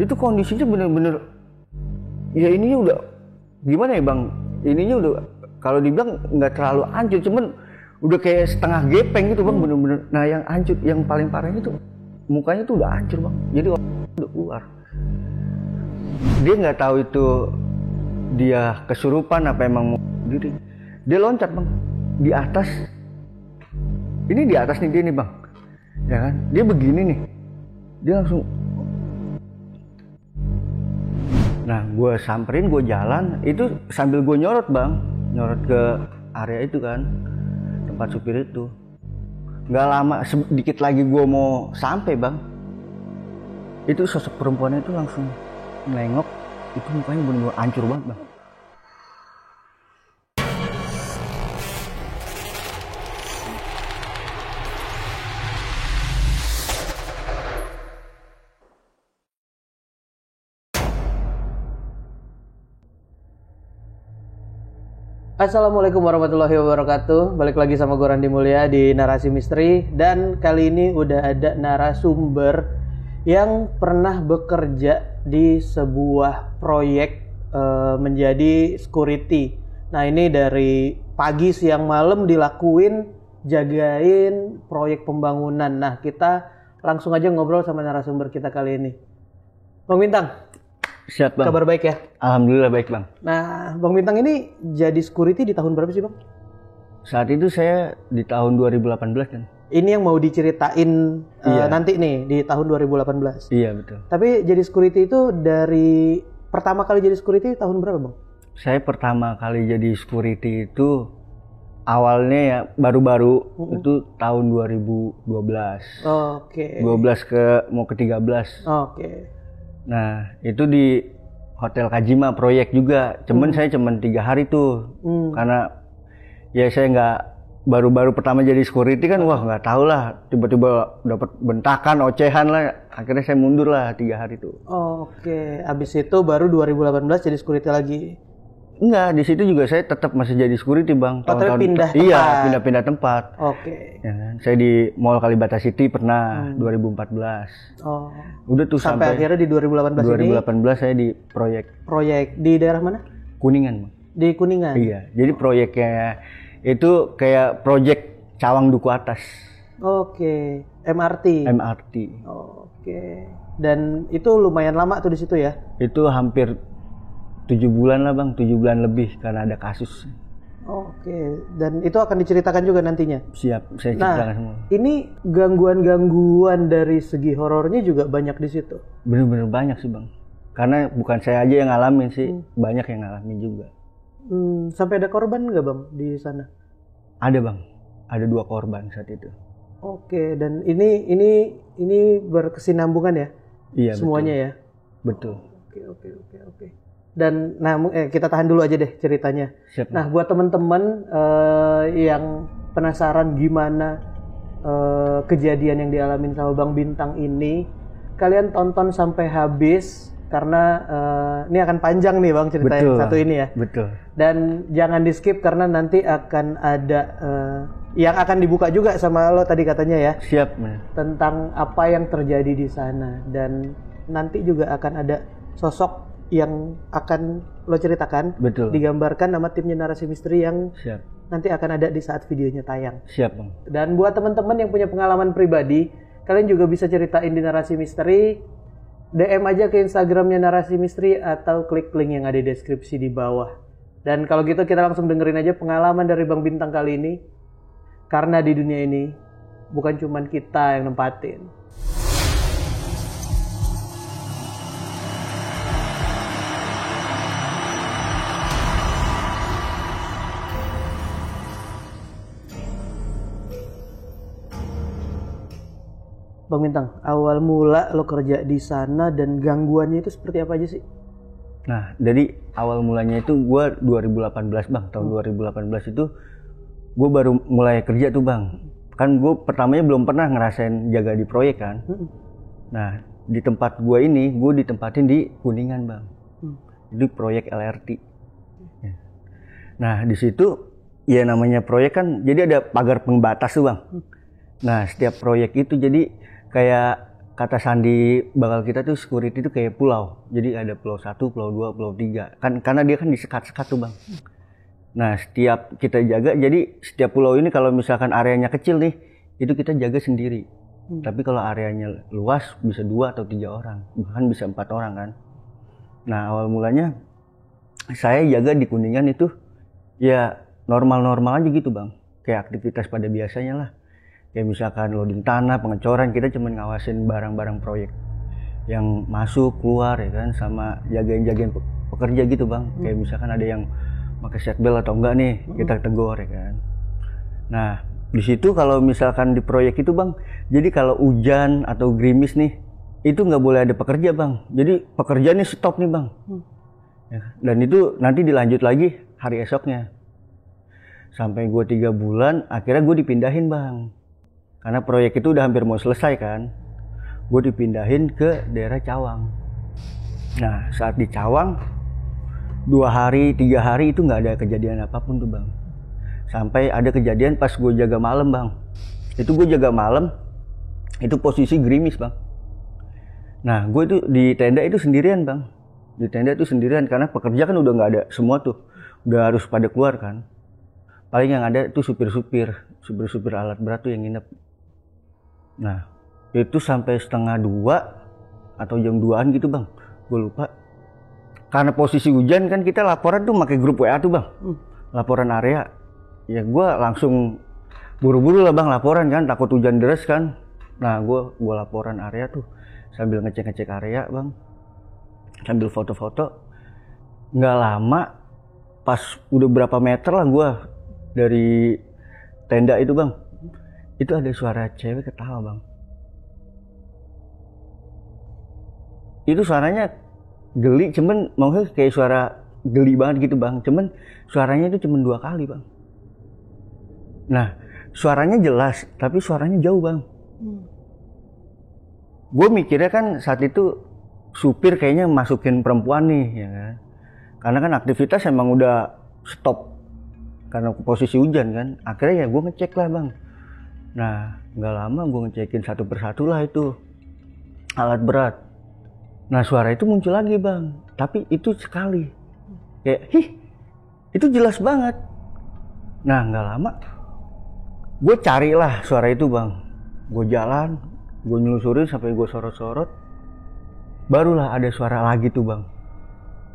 Itu kondisinya bener-bener, ya ininya udah gimana ya bang, ininya udah kalau dibilang nggak terlalu hancur, cuman udah kayak setengah gepeng gitu bang, bener-bener. Nah yang hancur, yang paling parahnya tuh mukanya tuh udah hancur bang, jadi udah keluar. Dia nggak tahu itu dia kesurupan apa emang mau diri. Dia loncat bang di atas, ini di atas nih dia nih bang, ya kan, dia begini nih, dia langsung. Nah gue samperin, gue jalan itu sambil gue nyorot bang, nyorot ke area itu kan, tempat supir itu. Nggak lama, sedikit lagi gue mau sampai bang, itu sosok perempuannya itu langsung nengok, itu mukanya bener-bener hancur banget bang. Assalamualaikum warahmatullahi wabarakatuh. Balik lagi sama gue Randy Mulya di Narasi Misteri. Dan kali ini udah ada narasumber yang pernah bekerja di sebuah proyek menjadi security. Nah ini dari pagi siang malam dilakuin, jagain proyek pembangunan. Nah kita langsung aja ngobrol sama narasumber kita kali ini. Bang Bintang. Siap bang. Kabar baik ya? Alhamdulillah baik bang. Nah Bang Bintang ini jadi security di tahun berapa sih bang? Saat itu saya di tahun 2018 kan. Ini yang mau diceritain nanti nih di tahun 2018. Iya betul. Tapi jadi security itu dari pertama kali jadi security tahun berapa bang? Saya pertama kali jadi security itu awalnya ya baru-baru itu tahun 2012. Oke. 12 mau ke 13. Oke. Nah itu di Hotel Kajima proyek juga, cuman saya cuman 3 hari tuh, karena ya saya nggak, baru-baru pertama jadi security kan, wah nggak tahu lah, tiba-tiba dapat bentakan, ocehan lah, akhirnya saya mundur lah 3 hari tuh. Oke, abis itu baru 2018 jadi security lagi. Enggak, di situ juga saya tetap masih jadi security bang. Tahun-tahun pindah tempat. Iya, pindah-pindah tempat. Oke. Ya, saya di Mall Kalibata City pernah 2014. Oh. Udah tuh sampai akhirnya di 2018 ini. 2018 saya di proyek. Proyek di daerah mana? Kuningan bang. Di Kuningan. Iya, jadi proyeknya itu kayak proyek Cawang Duku Atas. Oke, MRT. MRT. Oke. Dan itu lumayan lama tuh di situ ya? Itu hampir 7 bulan lah bang, 7 bulan lebih karena ada kasus. Oke, dan itu akan diceritakan juga nantinya? Siap, saya ceritakan semua. Ini gangguan-gangguan dari segi horornya juga banyak di situ? Bener-bener banyak sih bang. Karena bukan saya aja yang ngalamin sih, banyak yang ngalamin juga. Sampai ada korban nggak bang di sana? Ada bang, ada 2 korban saat itu. Oke, dan ini berkesinambungan ya? Iya. Semuanya betul. Ya? Betul. Oke. Dan nah kita tahan dulu aja deh ceritanya. Siap, nah buat teman-teman yang penasaran gimana kejadian yang dialamin sama Bang Bintang ini, kalian tonton sampai habis karena ini akan panjang nih bang cerita yang satu ini ya. Betul. Dan jangan di skip karena nanti akan ada yang akan dibuka juga sama lo tadi katanya ya. Siap. Tentang apa yang terjadi di sana, dan nanti juga akan ada sosok yang akan lo ceritakan. Betul. Digambarkan nama timnya Narasi Misteri yang siap. Nanti akan ada di saat videonya tayang. Siap bang. Dan buat teman-teman yang punya pengalaman pribadi, kalian juga bisa ceritain di Narasi Misteri. DM aja ke Instagramnya Narasi Misteri atau klik link yang ada di deskripsi di bawah. Dan kalau gitu kita langsung dengerin aja pengalaman dari Bang Bintang kali ini. Karena di dunia ini bukan cuma kita yang nempatin. Bang Bintang, awal mula lo kerja di sana dan gangguannya itu seperti apa aja sih? Nah, jadi awal mulanya itu gue 2018 bang, tahun 2018 itu gue baru mulai kerja tuh bang. Kan gue pertamanya belum pernah ngerasain jaga di proyek kan. Nah, di tempat gue ini, gue ditempatin di Kuningan bang. Itu proyek LRT. Nah, di situ ya namanya proyek kan, jadi ada pagar pembatas tuh bang. Nah, setiap proyek itu jadi kayak kata Sandi bakal kita tuh security itu kayak pulau. Jadi ada pulau 1, pulau 2, pulau 3. Kan karena dia kan disekat-sekat tuh, Bang. Nah, setiap kita jaga, jadi setiap pulau ini kalau misalkan areanya kecil nih, itu kita jaga sendiri. Tapi kalau areanya luas bisa 2 atau 3 orang, bahkan bisa 4 orang kan. Nah, awal mulanya saya jaga di Kuningan itu ya normal-normal aja gitu, Bang. Kayak aktivitas pada biasanya lah. Kayak misalkan loading tanah, pengecoran, kita cuma ngawasin barang-barang proyek yang masuk, keluar ya kan, sama jagain pekerja gitu, Bang. Kayak misalkan ada yang pakai seat belt atau enggak nih, kita tegur ya kan. Nah, di situ kalau misalkan di proyek itu, Bang, jadi kalau hujan atau gerimis nih, itu nggak boleh ada pekerja, Bang. Jadi pekerjaannya stop nih, Bang. Ya, dan itu nanti dilanjut lagi hari esoknya. Sampai gue 3 bulan, akhirnya gue dipindahin, Bang. Karena proyek itu udah hampir mau selesai kan. Gue dipindahin ke daerah Cawang. Nah, saat di Cawang 2 hari, 3 hari itu nggak ada kejadian apapun tuh, Bang. Sampai ada kejadian pas gue jaga malam, Bang. Itu gue jaga malam, itu posisi gerimis, Bang. Nah, gue itu di tenda itu sendirian, Bang. Di tenda itu sendirian karena pekerja kan udah nggak ada semua tuh. Udah harus pada keluar kan. Paling yang ada itu supir-supir alat berat tuh yang nginep. Nah, itu sampai 1:30 atau jam 2-an gitu, Bang. Gue lupa. Karena posisi hujan kan kita laporan tuh pakai grup WA tuh, Bang. Laporan area. Ya gue langsung buru-buru lah, Bang, laporan kan, takut hujan deras kan. Nah, gue laporan area tuh sambil ngecek area, Bang. Sambil foto-foto. Nggak lama, pas udah berapa meter lah gue dari tenda itu, Bang. Itu ada suara cewek ketawa, Bang. Itu suaranya geli, cuman maksudnya kayak suara geli banget gitu, Bang. Cuman suaranya itu cuma 2 kali, Bang. Nah, suaranya jelas, tapi suaranya jauh, Bang. Gue mikirnya kan saat itu supir kayaknya masukin perempuan nih, ya kan. Karena kan aktivitas emang udah stop karena posisi hujan kan. Akhirnya ya gue ngecek lah, Bang. Nah, nggak lama gue ngecekin satu persatu lah itu alat berat. Nah, suara itu muncul lagi, Bang. Tapi itu sekali. Kayak, itu jelas banget. Nah, nggak lama gue carilah suara itu, Bang. Gue jalan, gue nyelusurin sampai gue sorot-sorot. Barulah ada suara lagi tuh, Bang.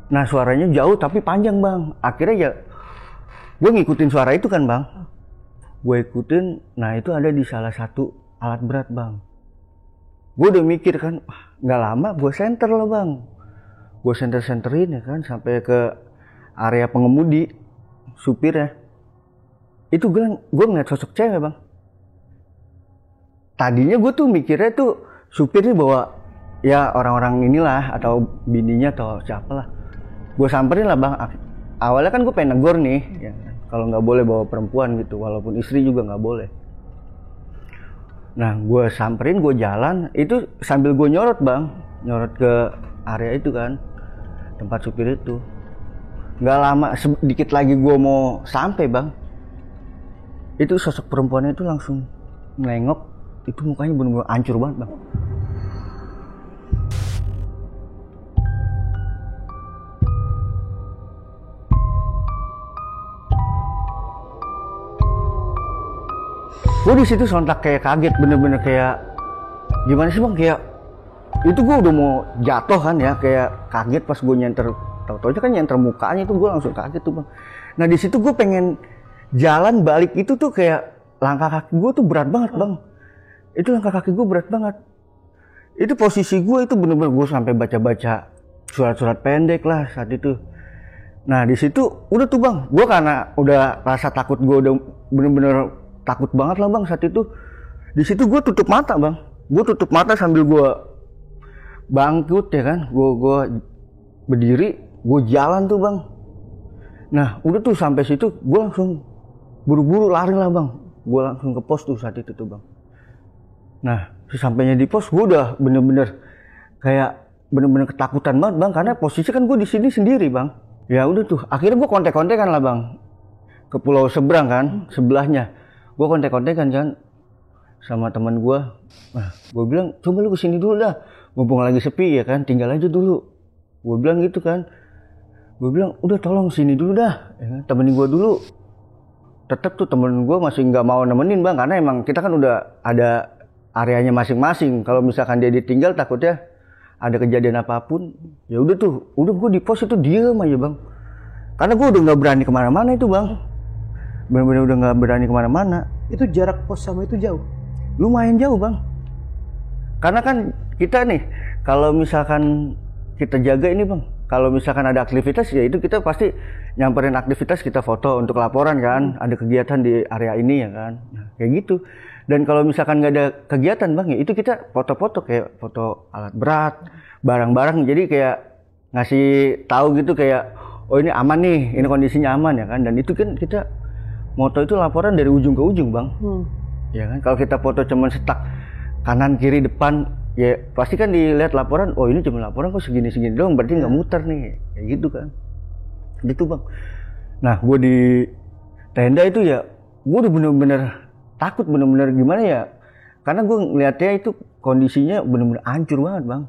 Nah, suaranya jauh tapi panjang, Bang. Akhirnya ya gue ngikutin suara itu kan, Bang. Gue ikutin, nah itu ada di salah satu alat berat, Bang. Gue udah mikir kan, nggak lama gue senter lah, Bang. Gue senterin ya kan, sampai ke area pengemudi, supir ya. Itu gue ngeliat sosok cewek, Bang. Tadinya gue tuh mikirnya tuh supir nih bawa ya orang-orang inilah atau bininya atau siapa lah. Gue samperin lah, Bang. Awalnya kan gue pengen negor nih, ya. Kalau nggak boleh bawa perempuan gitu, walaupun istri juga nggak boleh. Nah, gue samperin, gue jalan, itu sambil gue nyorot, Bang. Nyorot ke area itu kan, tempat supir itu. Nggak lama, sedikit lagi gue mau sampai, Bang. Itu sosok perempuannya itu langsung nengok, itu mukanya bener-bener hancur banget, Bang. Gue di situ sontak kayak kaget, bener-bener kayak gimana sih, Bang, kayak itu gue udah mau jatuh kan ya, kayak kaget pas gue nyenter, tau-taunya kan nyenter mukanya itu gue langsung kaget tuh, Bang. Nah, di situ gue pengen jalan balik itu tuh kayak langkah kaki gue tuh berat banget, Bang. Itu langkah kaki gue berat banget. Itu posisi gue itu bener-bener gue sampai baca-baca surat-surat pendek lah saat itu. Nah, di situ udah tuh, Bang, gue karena udah rasa takut, gue udah bener-bener takut banget lah, Bang, saat itu. Di situ gue tutup mata, Bang. Gue tutup mata sambil gue bangkit ya kan. Gue berdiri, gue jalan tuh, Bang. Nah, udah tuh sampai situ gue langsung buru-buru lari lah, Bang. Gue langsung ke pos tuh saat itu tuh, Bang. Nah, sesampainya di pos gue udah bener-bener kayak bener-bener ketakutan banget, Bang, karena posisi kan gue di sini sendiri, Bang. Ya udah tuh, akhirnya gue kontek-kontekan lah, Bang, ke pulau seberang kan, sebelahnya. Gue kontek-kontekan kan sama teman gue. Nah, gue bilang coba lu kesini dulu dah, mumpung lagi sepi ya kan, tinggal aja dulu. Gue bilang gitu kan. Gue bilang udah tolong sini dulu dah, ya kan? Temenin gue dulu. Tetap tuh temen gue masih nggak mau nemenin bang, karena emang kita kan udah ada areanya masing-masing. Kalau misalkan dia ditinggal takutnya ada kejadian apapun. Ya udah tuh, udah gue di pos itu diem aja bang. Karena gue udah nggak berani kemana-mana itu bang, benar-benar udah nggak berani kemana-mana. Itu jarak pos sama itu jauh? Lumayan jauh bang. Karena kan kita nih, kalau misalkan kita jaga ini bang, kalau misalkan ada aktivitas ya itu kita pasti nyamperin aktivitas, kita foto untuk laporan kan, ada kegiatan di area ini ya kan, nah, kayak gitu. Dan kalau misalkan nggak ada kegiatan bang ya itu kita foto-foto, kayak foto alat berat, barang-barang, jadi kayak ngasih tahu gitu kayak oh ini aman nih, ini kondisinya aman ya kan. Dan itu kan kita moto itu laporan dari ujung ke ujung bang. Ya kan, kalau kita foto cuman setak kanan kiri depan ya pasti kan dilihat laporan, oh ini cuma laporan kok segini-segini doang, berarti nggak muter nih, kayak gitu kan. Gitu bang. Nah gue di tenda itu ya gue udah bener-bener takut, bener-bener gimana ya, karena gue ngeliatnya itu kondisinya bener-bener hancur banget bang.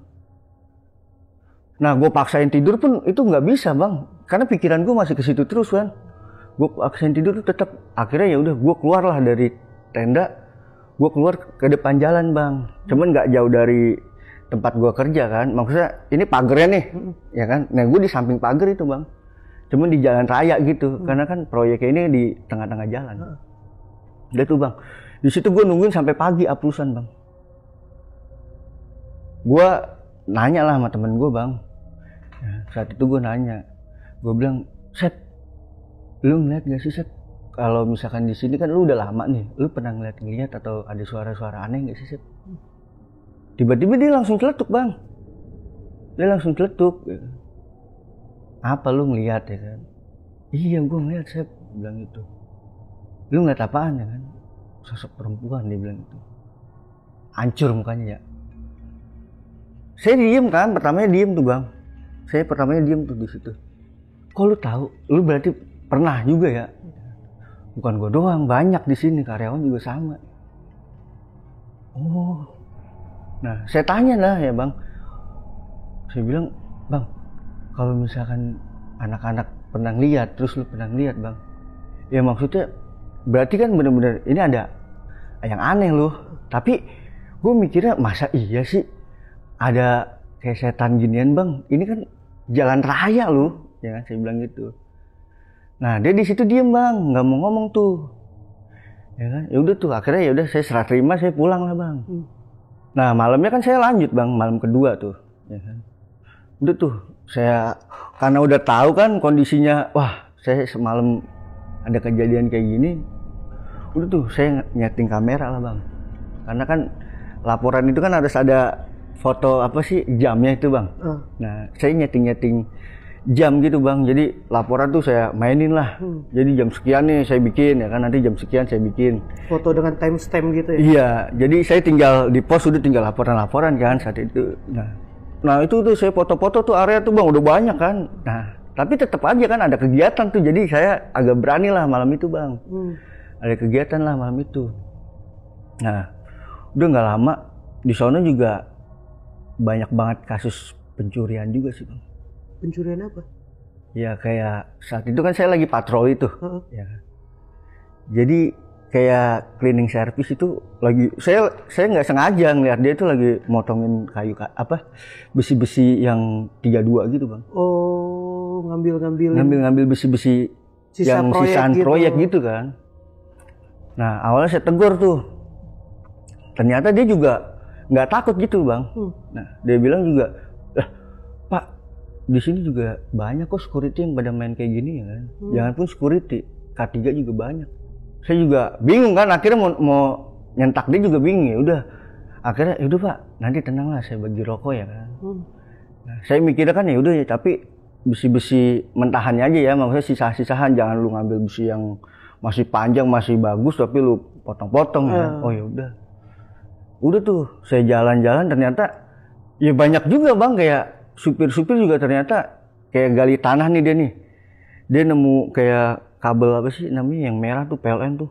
Nah gue paksain tidur pun itu nggak bisa bang, karena pikiran gue masih ke situ terus kan. Gue paksain tidur tuh tetap, akhirnya ya udah gue keluar lah dari tenda, gue keluar ke depan jalan bang. Cuman nggak jauh dari tempat gue kerja kan, maksudnya ini pagernya nih, ya kan. Nah gue di samping pagar itu bang, cuman di jalan raya gitu, karena kan proyeknya ini di tengah-tengah jalan. Udah tuh bang, di situ gue nungguin sampai pagi aplusan bang. Gue nanya lah sama temen gue bang. Ya, saat itu gue nanya, gue bilang, Sep, lu ngeliat gak sih Sep? Kalau misalkan di sini kan lu udah lama nih, lu pernah ngeliat atau ada suara-suara aneh gak sih Sep? Tiba-tiba dia langsung celetuk bang, dia langsung celetuk. Ya. Apa lu ngeliat ya kan? Iya gue ngeliat Sep, bilang gitu. Lu ngeliat apaan ya kan? Sosok perempuan, dia bilang gitu. Hancur mukanya ya. Saya diem kan, pertamanya diem tuh bang. Saya pertamanya diem tuh di situ. Kok lu tahu? Lu berarti pernah juga ya? Bukan gue doang, banyak di sini, karyawan juga sama. Oh, nah saya tanya lah ya bang. Saya bilang, bang, kalau misalkan anak-anak pernah lihat, terus lu pernah lihat bang, ya maksudnya berarti kan bener-bener ini ada yang aneh loh. Tapi gue mikirnya masa iya sih ada kayak setan ginian bang? Ini kan jalan raya loh, ya kan? Saya bilang gitu. Nah dia di situ diem bang, nggak mau ngomong tuh, ya kan? Ya udah tuh akhirnya ya udah saya serah terima, saya pulang lah bang. Nah malamnya kan saya lanjut bang, malam kedua tuh, ya kan? Udah tuh saya karena udah tahu kan kondisinya, wah saya semalam ada kejadian kayak gini, udah tuh saya nyeting kamera lah bang, karena kan laporan itu kan harus ada foto apa sih jamnya itu bang. Nah saya nyeting jam gitu bang, jadi laporan tuh saya mainin lah. Jadi jam sekian nih saya bikin ya kan, nanti jam sekian saya bikin foto dengan timestamp gitu ya. Iya, jadi saya tinggal di pos udah tinggal laporan kan saat itu. Nah itu tuh saya foto-foto tuh area tuh bang udah banyak kan. Nah tapi tetap aja kan ada kegiatan tuh, jadi saya agak berani lah malam itu bang. Ada kegiatan lah malam itu. Nah udah nggak lama di sana juga banyak banget kasus pencurian juga sih bang. Pencurian apa? Ya kayak saat itu kan saya lagi patroli tuh. Ya. Jadi kayak cleaning service itu lagi saya nggak sengaja ngeliat dia itu lagi motongin kayu apa besi-besi yang 32 gitu bang. Oh ngambil besi-besi yang sisaan proyek gitu kan. Nah awalnya saya tegur tuh, ternyata dia juga nggak takut gitu bang. Nah dia bilang juga, Pak di sini juga banyak kok security yang pada main kayak gini ya kan. Jangan pun security, K3 juga banyak. Saya juga bingung kan, akhirnya mau nyentak dia juga bingung. Ya udah akhirnya yaudah Pak nanti tenang lah saya bagi rokok ya kan. Nah, saya mikirnya kan ya udah ya, tapi besi-besi mentahannya aja ya, maksudnya sisa-sisahan, jangan lu ngambil besi yang masih panjang masih bagus tapi lu potong-potong ya. Oh ya udah tuh saya jalan-jalan, ternyata ya banyak juga bang, kayak supir-supir juga ternyata kayak gali tanah nih dia nemu kayak kabel apa sih namanya yang merah tuh PLN tuh.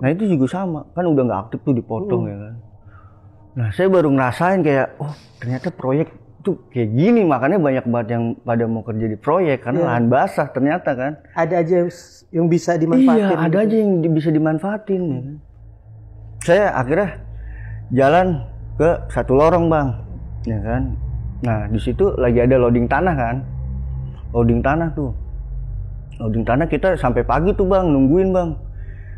Nah itu juga sama, kan udah nggak aktif tuh dipotong ya kan. Nah saya baru ngerasain kayak, oh ternyata proyek tuh kayak gini, makanya banyak banget yang pada mau kerja di proyek karena lahan basah ternyata kan. Ada aja yang bisa dimanfaatin. Iya, ada aja yang bisa dimanfaatin. Ya kan? Saya akhirnya jalan ke satu lorong bang, ya kan. Nah di situ lagi ada loading tanah kan, loading tanah tuh. Loading tanah kita sampai pagi tuh bang, nungguin bang.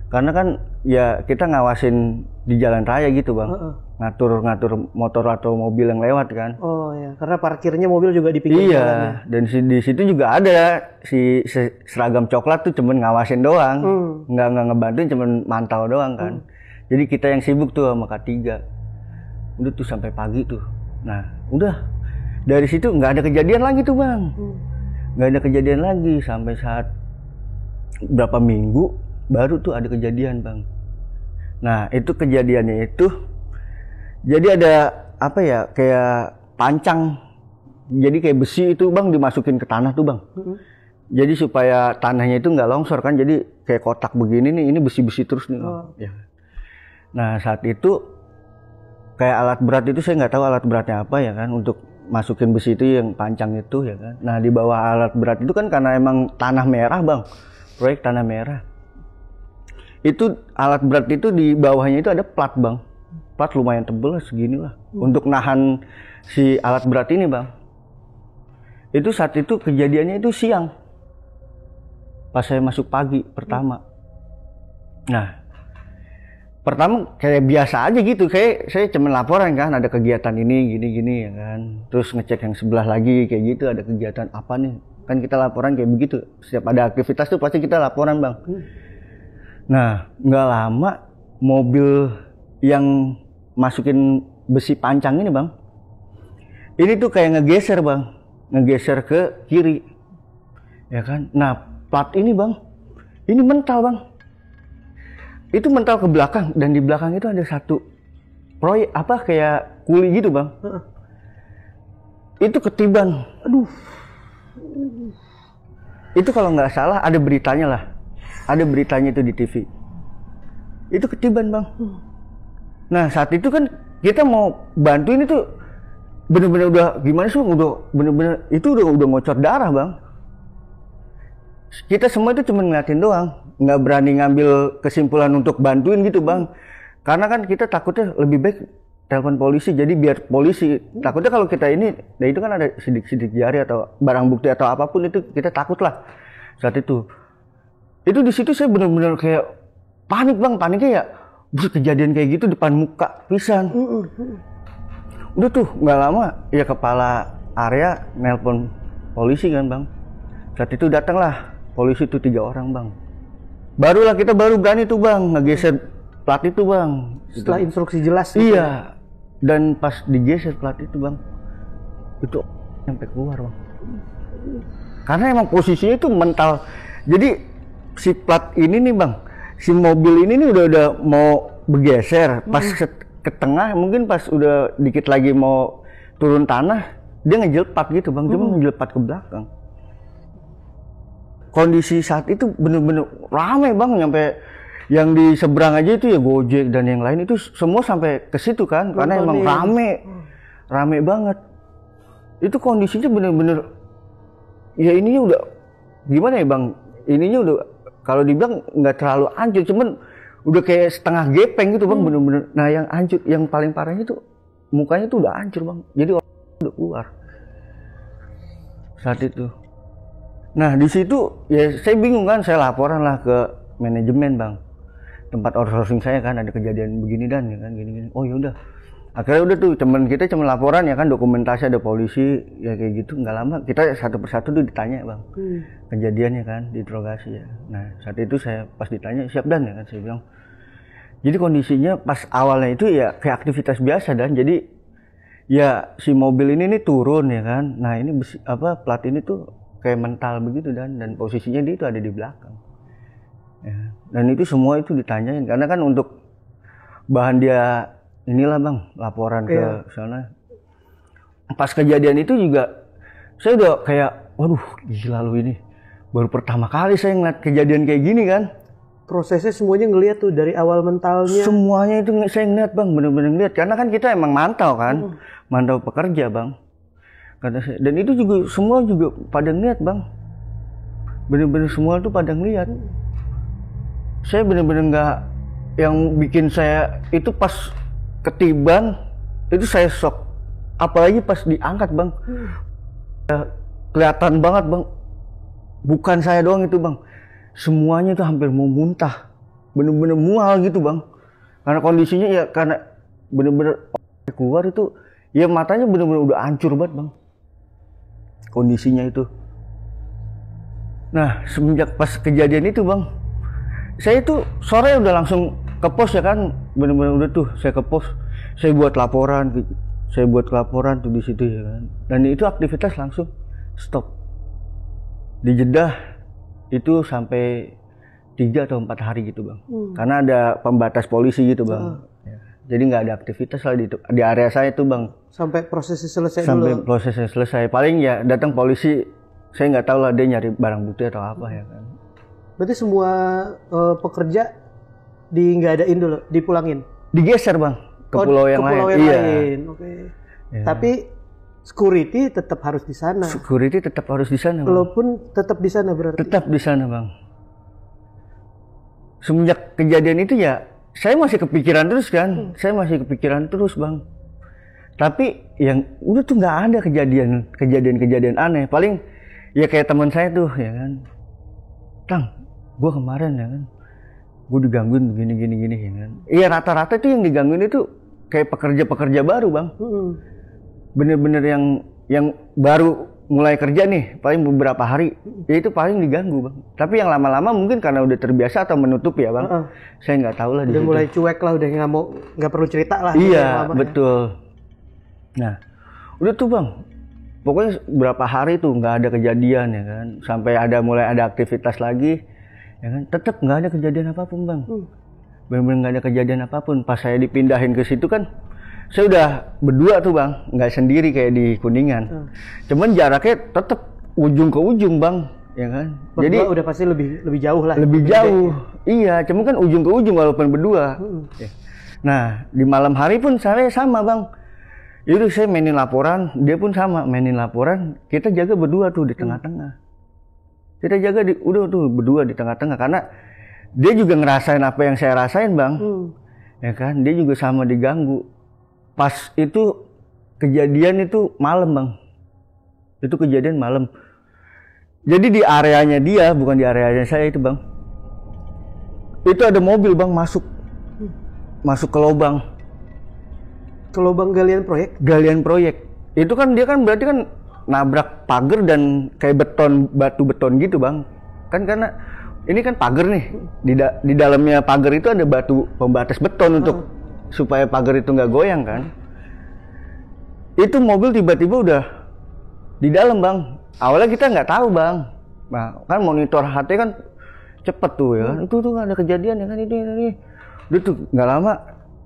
Karena kan ya kita ngawasin di jalan raya gitu bang. Ngatur motor atau mobil yang lewat kan. Oh ya, karena parkirnya mobil juga di pinggir iya, jalan ya. Dan di situ juga ada si seragam coklat tuh cuman ngawasin doang. Nggak ngebantuin, cuman mantau doang kan. Jadi kita yang sibuk tuh sama K3. Udah tuh sampai pagi tuh. Nah udah dari situ nggak ada kejadian lagi tuh bang. Nggak ada kejadian lagi sampai saat berapa minggu baru tuh ada kejadian bang. Nah itu kejadiannya itu jadi ada apa ya, kayak pancang, jadi kayak besi itu bang dimasukin ke tanah tuh bang. Jadi supaya tanahnya itu nggak longsor kan, jadi kayak kotak begini nih, ini besi-besi terus nih. Ya. Nah saat itu kayak alat berat itu saya nggak tahu alat beratnya apa ya kan, untuk masukin besi itu yang pancang itu ya kan. Nah di bawah alat berat itu kan karena emang tanah merah bang, proyek tanah merah. Itu alat berat itu di bawahnya itu ada plat bang, plat lumayan tebel lah segini lah, untuk nahan si alat berat ini bang. Itu saat itu kejadiannya itu siang, pas saya masuk pagi pertama. Nah pertama kayak biasa aja gitu, kayak saya cuma laporan kan ada kegiatan ini gini ya kan, terus ngecek yang sebelah lagi kayak gitu ada kegiatan apa nih, kan kita laporan kayak begitu, setiap ada aktivitas tuh pasti kita laporan bang. Nah nggak lama mobil yang masukin besi pancang ini bang, ini tuh kayak ngegeser bang, ngegeser ke kiri ya kan. Nah plat ini bang, ini mental bang, itu mental ke belakang, dan di belakang itu ada satu proyek apa kayak kuli gitu bang. Itu ketiban. Aduh. Itu kalau nggak salah ada beritanya lah, ada beritanya itu di TV. Itu ketiban bang. Nah saat itu kan kita mau bantuin, itu bener-bener udah gimana sih, udah bener-bener itu udah ngocor darah bang. Kita semua itu cuma ngeliatin doang, nggak berani ngambil kesimpulan untuk bantuin gitu bang. Karena kan kita takutnya lebih baik telepon polisi, jadi biar polisi, takutnya kalau kita ini, nah itu kan ada sidik-sidik jari atau barang bukti atau apapun, itu kita takut lah saat itu. Itu di situ saya benar-benar kayak panik bang, paniknya ya, kejadian kayak gitu depan muka pisan. Udah tuh nggak lama ya kepala area nelpon polisi kan bang. Saat itu datanglah polisi itu 3 orang bang. Barulah kita baru berani tuh bang ngegeser plat itu bang. Setelah instruksi jelas. Iya. Dan pas digeser plat itu bang, itu sampai keluar bang. Karena emang posisinya itu mental. Jadi si plat ini nih bang, si mobil ini nih udah mau bergeser. Pas ke tengah, mungkin pas udah dikit lagi mau turun tanah, dia ngejelpat gitu bang, cuma ngejelpat ke belakang. Kondisi saat itu bener-bener ramai bang, nyampe yang di seberang aja itu ya Gojek dan yang lain itu semua sampai ke situ kan, karena emang rame banget. Itu kondisinya bener-bener ya ininya udah gimana ya bang, ininya udah kalau dibilang nggak terlalu hancur, cuman udah kayak setengah gepeng gitu bang, bener-bener. Nah yang hancur, yang paling parahnya tuh mukanya tuh udah hancur bang, jadi orang udah keluar saat itu. Nah di situ ya saya bingung kan, saya laporan lah ke manajemen bang, tempat outsourcing saya kan ada kejadian begini dan ya kan gini. Oh ya udah, akhirnya udah tuh teman kita cuma laporan ya kan, dokumentasi ada polisi ya kayak gitu. Nggak lama kita satu persatu tuh ditanya bang kejadiannya kan, diinterogasi ya. Nah saat itu saya pas ditanya siap dan ya kan, saya bilang jadi kondisinya pas awalnya itu ya kayak aktivitas biasa, dan jadi ya si mobil ini nih turun ya kan. Nah ini besi, apa plat ini tuh kayak mental begitu, dan posisinya dia itu ada di belakang ya. Dan itu semua itu ditanyain karena kan untuk bahan dia inilah bang, laporan ke sana. Pas kejadian itu juga saya udah kayak waduh gila lu ini, baru pertama kali saya ngeliat kejadian kayak gini kan. Prosesnya semuanya ngelihat tuh dari awal mentalnya. Semuanya itu saya ngeliat bang, bener-bener ngeliat. Karena kan kita emang mantau kan, mantau pekerja bang. Dan itu juga semua juga pada ngeliat bang. Bener-bener semua tuh pada ngeliat. Saya bener-bener nggak, yang bikin saya itu pas ketiban itu saya shock. Apalagi pas diangkat bang, kelihatan banget bang. Bukan saya doang itu bang. Semuanya itu hampir mau muntah, bener-bener mual gitu bang, karena kondisinya ya, karena bener-bener keluar itu, ya matanya bener-bener udah hancur banget bang, kondisinya itu. Nah semenjak pas kejadian itu bang, saya itu sore udah langsung ke pos ya kan, bener-bener udah tuh saya ke pos, saya buat laporan tuh di situ ya kan, dan itu aktivitas langsung stop di Jeddah. Itu sampai 3 atau 4 hari gitu bang, karena ada pembatas polisi gitu bang. Ya. Jadi nggak ada aktivitas lah di area saya tuh bang. Sampai prosesnya selesai sampai dulu. Prosesnya selesai. Paling ya datang polisi, saya nggak tahu lah dia nyari barang bukti atau apa ya kan. Berarti semua pekerja nggak adain dulu, dipulangin? Digeser bang ke pulau yang lain. Iya. Oke. Ya. Tapi security tetap harus di sana. Security tetap harus di sana bang. Walaupun tetap di sana berarti. Tetap di sana bang. Semenjak kejadian itu ya, saya masih kepikiran terus kan. Saya masih kepikiran terus bang. Tapi yang udah tuh nggak ada kejadian aneh. Paling ya kayak teman saya tuh ya kan. Tang, gue kemarin ya kan, gue digangguin begini ya kan. Iya rata-rata itu yang digangguin itu kayak pekerja baru bang. Bener-bener yang baru mulai kerja nih, paling beberapa hari, ya itu paling diganggu bang. Tapi yang lama-lama mungkin karena udah terbiasa atau menutup ya bang. Saya nggak tahu lah. Udah mulai cuek lah, udah nggak perlu cerita lah. Iya betul. Nah, udah tuh bang. Pokoknya berapa hari tuh nggak ada kejadian ya kan. Sampai mulai ada aktivitas lagi, ya kan. Tetap nggak ada kejadian apapun bang. Bener-bener nggak ada kejadian apapun. Pas saya dipindahin ke situ kan, saya udah berdua tuh bang, nggak sendiri kayak di Kuningan. Cuman jaraknya tetap ujung ke ujung bang, ya kan. Berdua jadi udah pasti lebih jauh lah. Lebih jauh, iya. Cuman kan ujung ke ujung walaupun berdua. Nah di malam hari pun saya sama bang. Itu saya mainin laporan, dia pun sama mainin laporan. Kita jaga berdua tuh di tengah-tengah. Kita jaga udah tuh berdua di tengah-tengah karena dia juga ngerasain apa yang saya rasain bang, ya kan. Dia juga sama diganggu. Pas itu kejadian itu malam bang, itu kejadian malam. Jadi di areanya dia, bukan di areanya saya itu bang. Itu ada mobil bang masuk ke lubang. Ke lubang galian proyek? Galian proyek. Itu kan dia kan berarti kan nabrak pagar dan kayak batu beton gitu bang. Kan karena ini kan pagar nih, di dalamnya pagar itu ada batu pembatas beton untuk supaya pagar itu nggak goyang kan. Itu mobil tiba-tiba udah di dalam bang. Awalnya kita nggak tahu bang. Nah kan monitor HT kan cepet tuh ya kan. Itu tuh ada kejadian ya kan ini. Udah tuh nggak lama.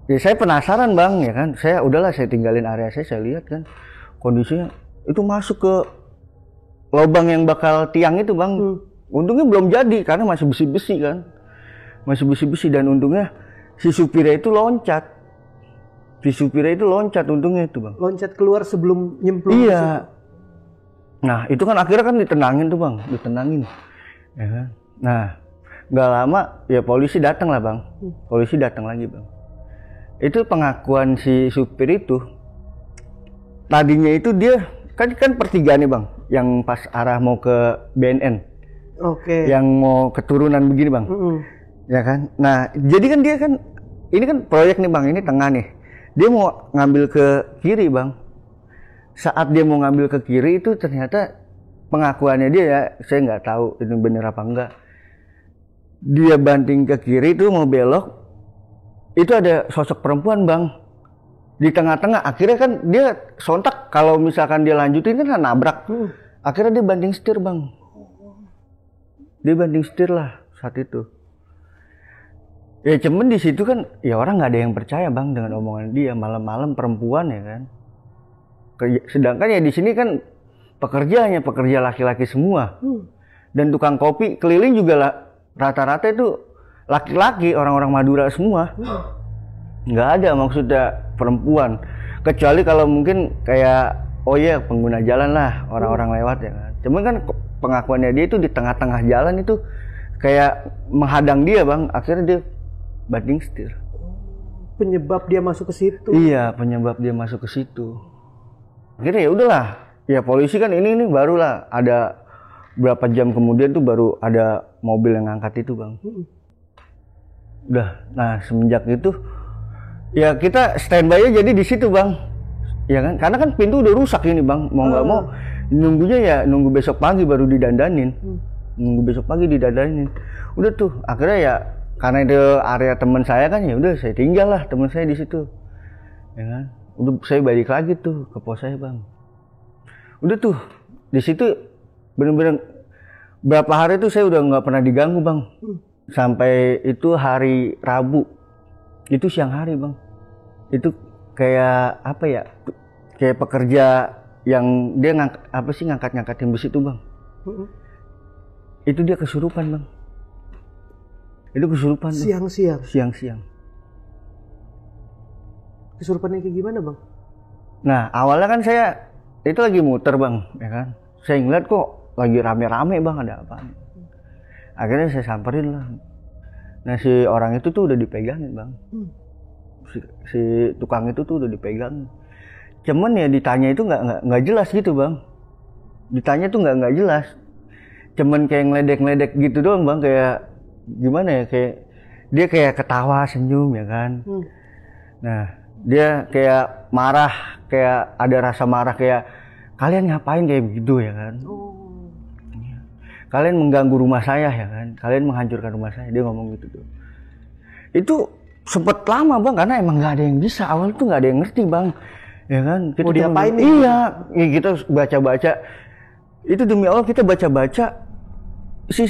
Ya saya penasaran bang ya kan. Saya udahlah saya tinggalin area saya lihat kan kondisinya itu masuk ke lubang yang bakal tiang itu bang. Untungnya belum jadi karena masih besi-besi kan. Masih besi-besi dan untungnya si supirnya itu loncat. Untungnya itu bang. Loncat keluar sebelum nyemplung. Iya. Nah itu kan akhirnya kan ditenangin tuh bang. Ya kan? Nah nggak lama ya polisi datang lah bang. Polisi datang lagi bang. Itu pengakuan si supir itu. Tadinya itu dia kan pertigaan nih bang. Yang pas arah mau ke BNN. Oke. Yang mau keturunan begini bang. Ya kan. Nah jadi kan dia kan ini kan proyek nih bang. Ini tengah nih. Dia mau ngambil ke kiri bang. Saat dia mau ngambil ke kiri itu ternyata pengakuannya dia ya, saya nggak tahu ini bener apa enggak. Dia banting ke kiri itu mau belok, itu ada sosok perempuan bang di tengah-tengah. Akhirnya kan dia sontak kalau misalkan dia lanjutin kan nabrak. Akhirnya dia banting setir bang. Dia banting setir lah saat itu. Ya cuman di situ kan ya orang nggak ada yang percaya bang dengan omongan dia, malam-malam perempuan ya kan. Sedangkan ya di sini kan pekerja laki-laki semua. Dan tukang kopi keliling juga lah, rata-rata itu laki-laki, orang-orang Madura semua. Nggak ada maksudnya perempuan. Kecuali kalau mungkin kayak, oh iya pengguna jalan lah, orang-orang lewat ya kan. Cuman kan pengakuannya dia itu di tengah-tengah jalan itu kayak menghadang dia bang. Akhirnya dia banting setir. Penyebab dia masuk ke situ. Iya, penyebab dia masuk ke situ. Akhirnya ya udahlah. Ya polisi kan ini barulah ada berapa jam kemudian tuh baru ada mobil yang ngangkat itu bang. Udah, nah semenjak itu ya kita standby aja jadi di situ bang, ya kan? Karena kan pintu udah rusak ini bang, mau nggak mau nunggunya ya nunggu besok pagi baru didandanin, nunggu besok pagi didandanin. Udah tuh, akhirnya ya karena itu area teman saya kan ya udah saya tinggal lah teman saya di situ, ya kan? Udah saya balik lagi tuh ke pos saya bang. Udah tuh di situ bener-bener berapa hari tuh saya udah nggak pernah diganggu bang, sampai itu hari Rabu. Itu siang hari bang, itu kayak apa ya, kayak pekerja yang dia ngangkat-ngangkatin bus itu bang. Itu dia kesurupan bang, itu kesurupan siang-siang. Kesurupannya kayak gimana bang? Nah awalnya kan saya itu lagi muter bang, ya kan, saya ngeliat kok lagi rame-rame bang, ada apa? Akhirnya saya samperin lah. Nah si orang itu tuh udah dipegangin bang, si tukang itu tuh udah dipegangin. Cuman ya ditanya itu nggak jelas gitu bang, ditanya tuh nggak jelas. Cuman kayak ngeledek gitu doang bang, kayak gimana ya, kayak dia kayak ketawa senyum ya kan. Nah dia kayak marah, kayak ada rasa marah, kayak kalian ngapain kayak begitu ya kan. Kalian mengganggu rumah saya ya kan, kalian menghancurkan rumah saya, dia ngomong gitu tuh. Itu sempet lama bang, karena emang nggak ada yang bisa, awal tuh nggak ada yang ngerti bang, ya kan. Kita mau diapain nih? Iya, ya kita baca-baca, itu demi Allah kita baca-baca, si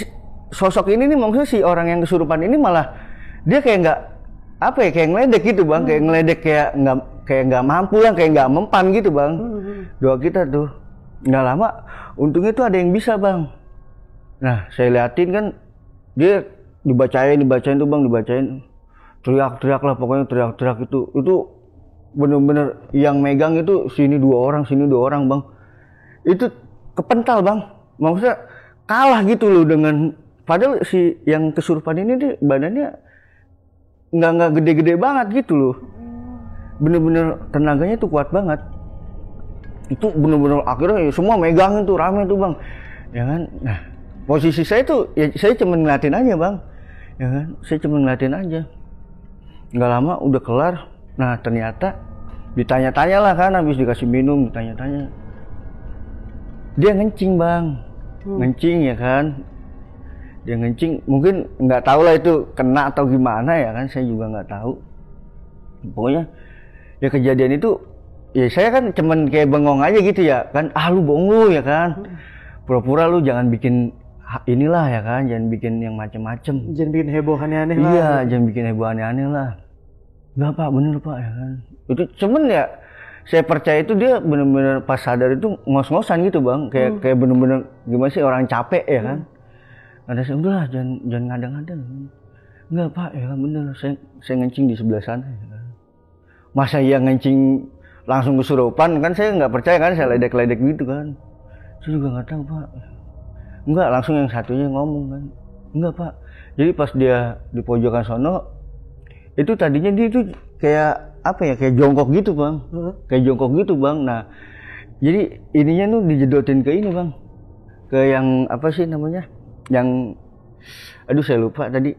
sosok ini nih maksudnya si orang yang kesurupan ini malah dia kayak nggak apa ya, kayak ngeledek gitu bang, kayak ngeledek kayak nggak mampu lah, kayak nggak mempan gitu bang. Doa kita tuh nggak lama, untungnya tuh ada yang bisa bang. Nah saya liatin kan dia dibacain tuh bang, teriak-teriak lah, pokoknya teriak-teriak itu bener-bener yang megang itu sini dua orang bang, itu kepental bang, maksudnya kalah gitu loh dengan, padahal si yang kesurupan ini dia badannya nggak gede-gede banget gitu loh, bener-bener tenaganya tuh kuat banget, itu bener-bener akhirnya ya semua megangin tuh, rame tuh bang, ya kan. Nah posisi saya tuh ya saya cuma ngeliatin aja bang, ya kan, saya cuma ngeliatin aja. Nggak lama udah kelar. Nah ternyata ditanya-tanya lah kan, habis dikasih minum ditanya-tanya, dia ngencing bang, ngencing ya kan, dia ngencing, mungkin nggak tahu lah itu kena atau gimana ya kan, saya juga nggak tahu. Pokoknya ya kejadian itu ya saya kan cuman kayak bengong aja gitu ya kan, lu bohong lu ya kan, pura-pura lu jangan bikin inilah ya kan, jangan bikin yang macem-macem, jangan bikin heboh aneh-aneh lah. Iya, jangan bikin heboh aneh-aneh lah. Enggak pak, bener pak ya kan. Itu cuman ya saya percaya itu dia bener-bener pas sadar itu ngos-ngosan gitu bang, kayak bener-bener gimana sih, orang capek ya kan. Ada saya udahlah jangan ngadang-ngadang. Enggak pak ya kan, bener saya ngencing di sebelah sana ya kan. Masa yang ngencing langsung kesurupan kan, saya nggak percaya kan, saya ledek-ledek gitu kan. Saya juga nggak tahu pak. Enggak, langsung yang satunya ngomong kan, enggak pak, jadi pas dia di pojokan sono itu tadinya dia itu kayak apa ya, kayak jongkok gitu bang, kayak jongkok gitu bang. Nah jadi ininya tuh dijedotin ke ini bang, ke yang apa sih namanya, yang aduh saya lupa tadi,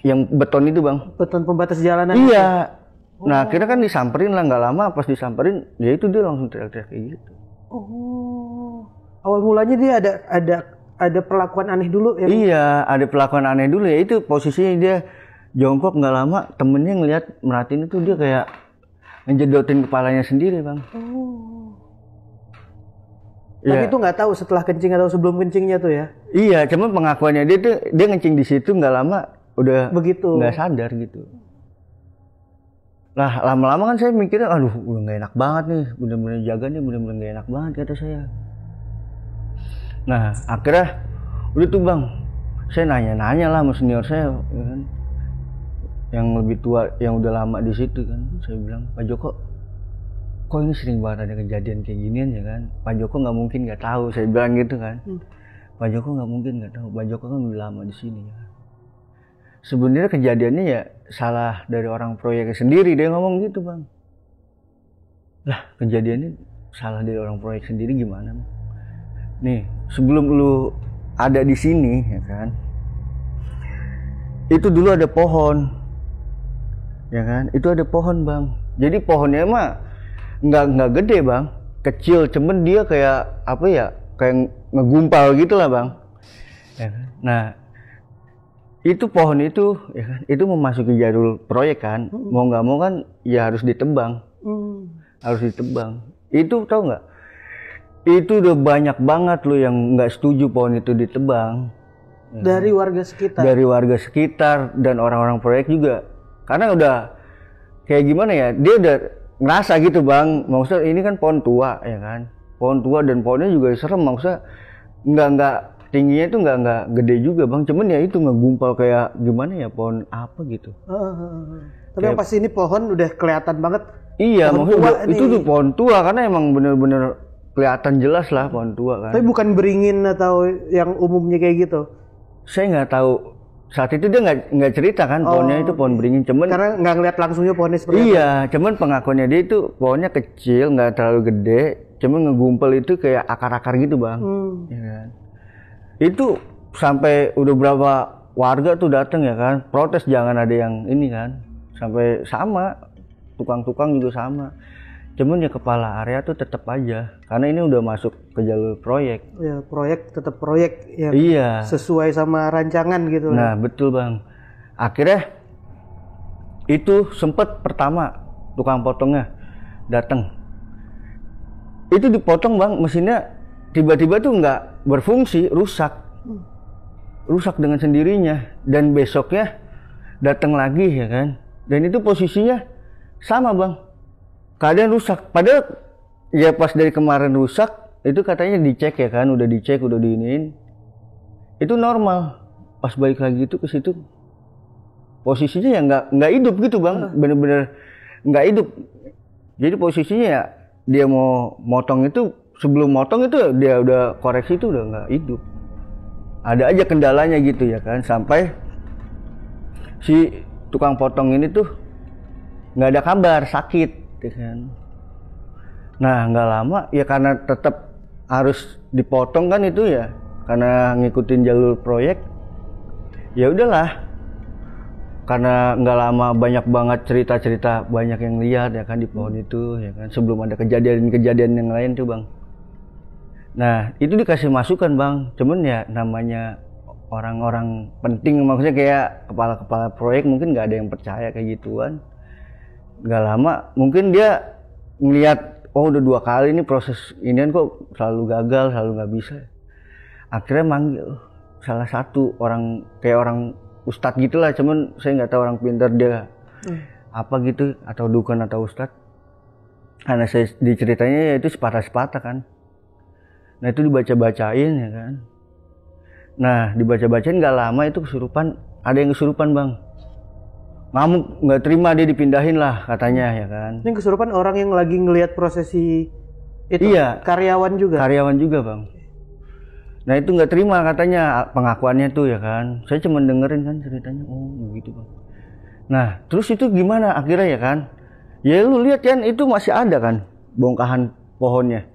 yang beton itu bang, beton pembatas jalanan. Iya. Nah akhirnya kan disamperin lah, nggak lama pas disamperin ya itu dia langsung teriak-teriak kayak gitu. Awal mulanya dia ada perlakuan aneh dulu ya? Iya, ada perlakuan aneh dulu ya, itu posisinya dia jongkok, nggak lama temennya ngelihat merhatiin itu dia kayak ngejedotin kepalanya sendiri bang. Tapi itu nggak tahu setelah kencing atau sebelum kencingnya tuh ya? Iya, cuman pengakuannya dia ngencing di situ, nggak lama udah begitu, nggak sadar gitu. Lah lama-lama kan saya mikirnya, aduh udah nggak enak banget nih, bener-bener jaga nih, bener-bener nggak enak banget kata saya. Nah akhirnya udah tuh bang, saya nanya lah sama senior saya ya kan, yang lebih tua, yang udah lama di situ kan. Saya bilang, Pak Joko, kok ini sering banget ada kejadian kayak ginian ya kan? Pak Joko nggak mungkin nggak tahu, saya bilang gitu kan. Pak Joko nggak mungkin nggak tahu, Pak Joko kan udah lama di sini ya. Sebenarnya kejadiannya ya salah dari orang proyeknya sendiri, dia ngomong gitu bang. Lah kejadiannya salah dari orang proyek sendiri gimana? Nih sebelum lu ada di sini ya kan, itu dulu ada pohon, ya kan? Itu ada pohon bang. Jadi pohonnya mah nggak gede bang, kecil, cuman dia kayak apa ya? Kayak ngegumpal gitu lah bang. Ya kan? Nah itu pohon itu, ya kan? Itu memasuki jalur proyek kan, mau nggak mau kan ya harus ditebang, harus ditebang. Itu tahu nggak? Itu udah banyak banget loh yang nggak setuju pohon itu ditebang. Dari warga sekitar. Dari warga sekitar dan orang-orang proyek juga. Karena udah kayak gimana ya? Dia udah ngerasa gitu bang. Maksudnya ini kan pohon tua ya kan. Pohon tua dan pohonnya juga serem. Maksudnya nggak tingginya itu nggak gede juga bang. Cuman ya itu ngegumpal kayak gimana ya, pohon apa gitu. Tapi yang pasti ini pohon udah kelihatan banget. Iya, maksudnya itu tuh pohon tua karena emang bener-bener kelihatan jelas lah pohon tua kan. Tapi bukan beringin atau yang umumnya kayak gitu. Saya nggak tahu saat itu dia nggak cerita kan pohonnya itu pohon beringin, cuman karena nggak ngeliat langsungnya pohonnya seperti apa. Iya, cuman pengakuannya dia itu pohonnya kecil, nggak terlalu gede, cuman ngegumpal itu kayak akar-akar gitu bang. Ya kan? Itu sampai udah berapa warga tuh datang ya kan, protes jangan ada yang ini kan, sampai sama tukang-tukang juga sama. Cuman ya kepala area tuh tetap aja, karena ini udah masuk ke jalur proyek. Ya proyek tetap proyek ya. Iya. Sesuai sama rancangan gitu. Nah betul bang. Akhirnya itu sempet pertama tukang potongnya datang. Itu dipotong bang, mesinnya tiba-tiba tuh nggak berfungsi, rusak dengan sendirinya. Dan besoknya datang lagi ya kan. Dan itu posisinya sama bang. Keadaan rusak, padahal ya pas dari kemarin rusak itu katanya dicek ya kan, udah dicek, udah diiniin, itu normal. Pas balik lagi itu ke situ posisinya ya nggak hidup gitu bang, bener-bener nggak hidup. Jadi posisinya ya dia mau motong itu, sebelum motong itu dia udah koreksi itu udah nggak hidup. Ada aja kendalanya gitu ya kan, sampai si tukang potong ini tuh nggak ada kabar, sakit. Kan. Nah nggak lama ya karena tetap harus dipotong kan itu ya, karena ngikutin jalur proyek. Ya udahlah, karena nggak lama banyak banget cerita-cerita, banyak yang lihat ya kan di pohon itu ya kan, sebelum ada kejadian-kejadian yang lain tuh bang. Nah itu dikasih masukan bang, cuman ya namanya orang-orang penting, maksudnya kayak kepala-kepala proyek mungkin nggak ada yang percaya kayak gituan. Gak lama mungkin dia ngeliat, oh udah 2 kali ini proses inian kok selalu gagal, selalu nggak bisa. Akhirnya manggil salah satu orang, kayak orang ustadz gitulah, cuman saya nggak tahu orang pintar dia apa gitu, atau dukun atau ustadz. Karena saya diceritanya ya itu sepatah-sepatah kan. Nah itu dibaca-bacain ya kan. Nah dibaca-bacain gak lama itu kesurupan, ada yang kesurupan bang. Ngamuk, nggak terima, dia dipindahin lah katanya ya kan. Ini kesurupan orang yang lagi ngelihat prosesi itu. Iya. Karyawan juga. Karyawan juga bang. Nah itu nggak terima katanya pengakuannya tuh ya kan. Saya cuma dengerin kan ceritanya, oh begitu bang. Nah terus itu gimana akhirnya ya kan? Ya lu lihat kan itu masih ada kan bongkahan pohonnya.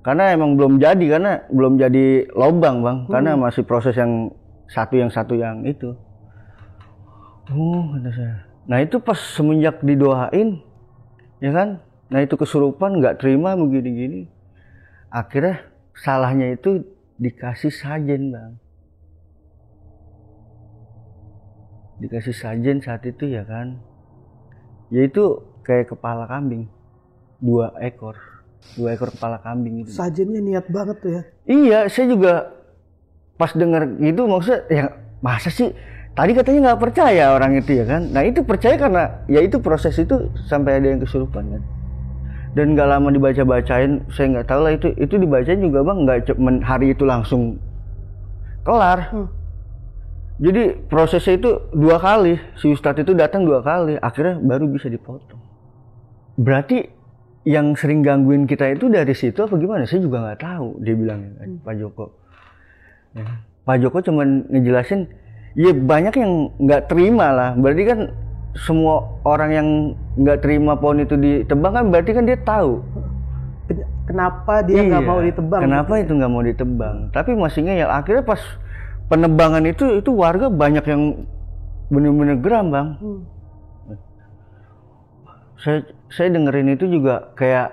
Karena emang belum jadi, karena belum jadi lobang bang. Karena masih proses yang satu yang itu. Oh, kata saya. Nah itu pas semenjak didoain, ya kan? Nah itu kesurupan, nggak terima begini-gini. Akhirnya salahnya itu dikasih sajen bang. Dikasih sajen saat itu ya kan? Yaitu kayak kepala kambing, 2 ekor kepala kambing itu. Sajennya niat banget tuh ya. Iya, saya juga pas dengar gitu maksudnya ya masa sih? Tadi katanya nggak percaya orang itu ya kan. Nah itu percaya karena ya itu proses itu sampai ada yang kesurupan kan. dan nggak lama dibaca-bacain, saya nggak tahu lah itu dibacain juga bang, nggak cuma hari itu langsung kelar. Jadi prosesnya itu 2 kali, si Ustadz itu datang 2 kali, akhirnya baru bisa dipotong. Berarti yang sering gangguin kita itu dari situ apa gimana? Saya juga nggak tahu, dia bilang kan, Pak Joko. Ya. Pak Joko cuman ngejelasin, ya banyak yang nggak terima lah. Berarti kan semua orang yang nggak terima pohon itu ditebang kan berarti kan dia tahu kenapa dia nggak mau ditebang. Kenapa itu nggak mau ditebang? Tapi masihnya ya akhirnya pas penebangan itu warga banyak yang bener-bener geram bang. Saya dengerin itu juga kayak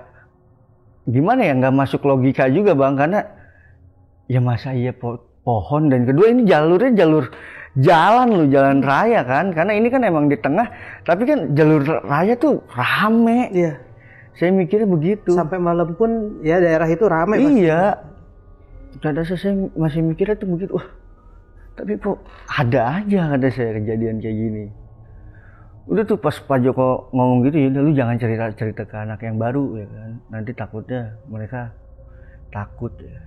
gimana ya, nggak masuk logika juga bang, karena ya masa iya pohon, dan kedua ini jalurnya jalur jalan raya kan, karena ini kan emang di tengah, tapi kan jalur raya tuh rame. Iya. Saya mikirnya begitu. Sampai malam pun ya daerah itu rame. Iya. Kata saya masih mikirnya tuh begitu. Wah, tapi kok ada aja kata saya kejadian kayak gini. Udah tuh pas Pak Joko ngomong gitu, ya lu jangan cerita ke anak yang baru ya kan, nanti takutnya mereka takut ya.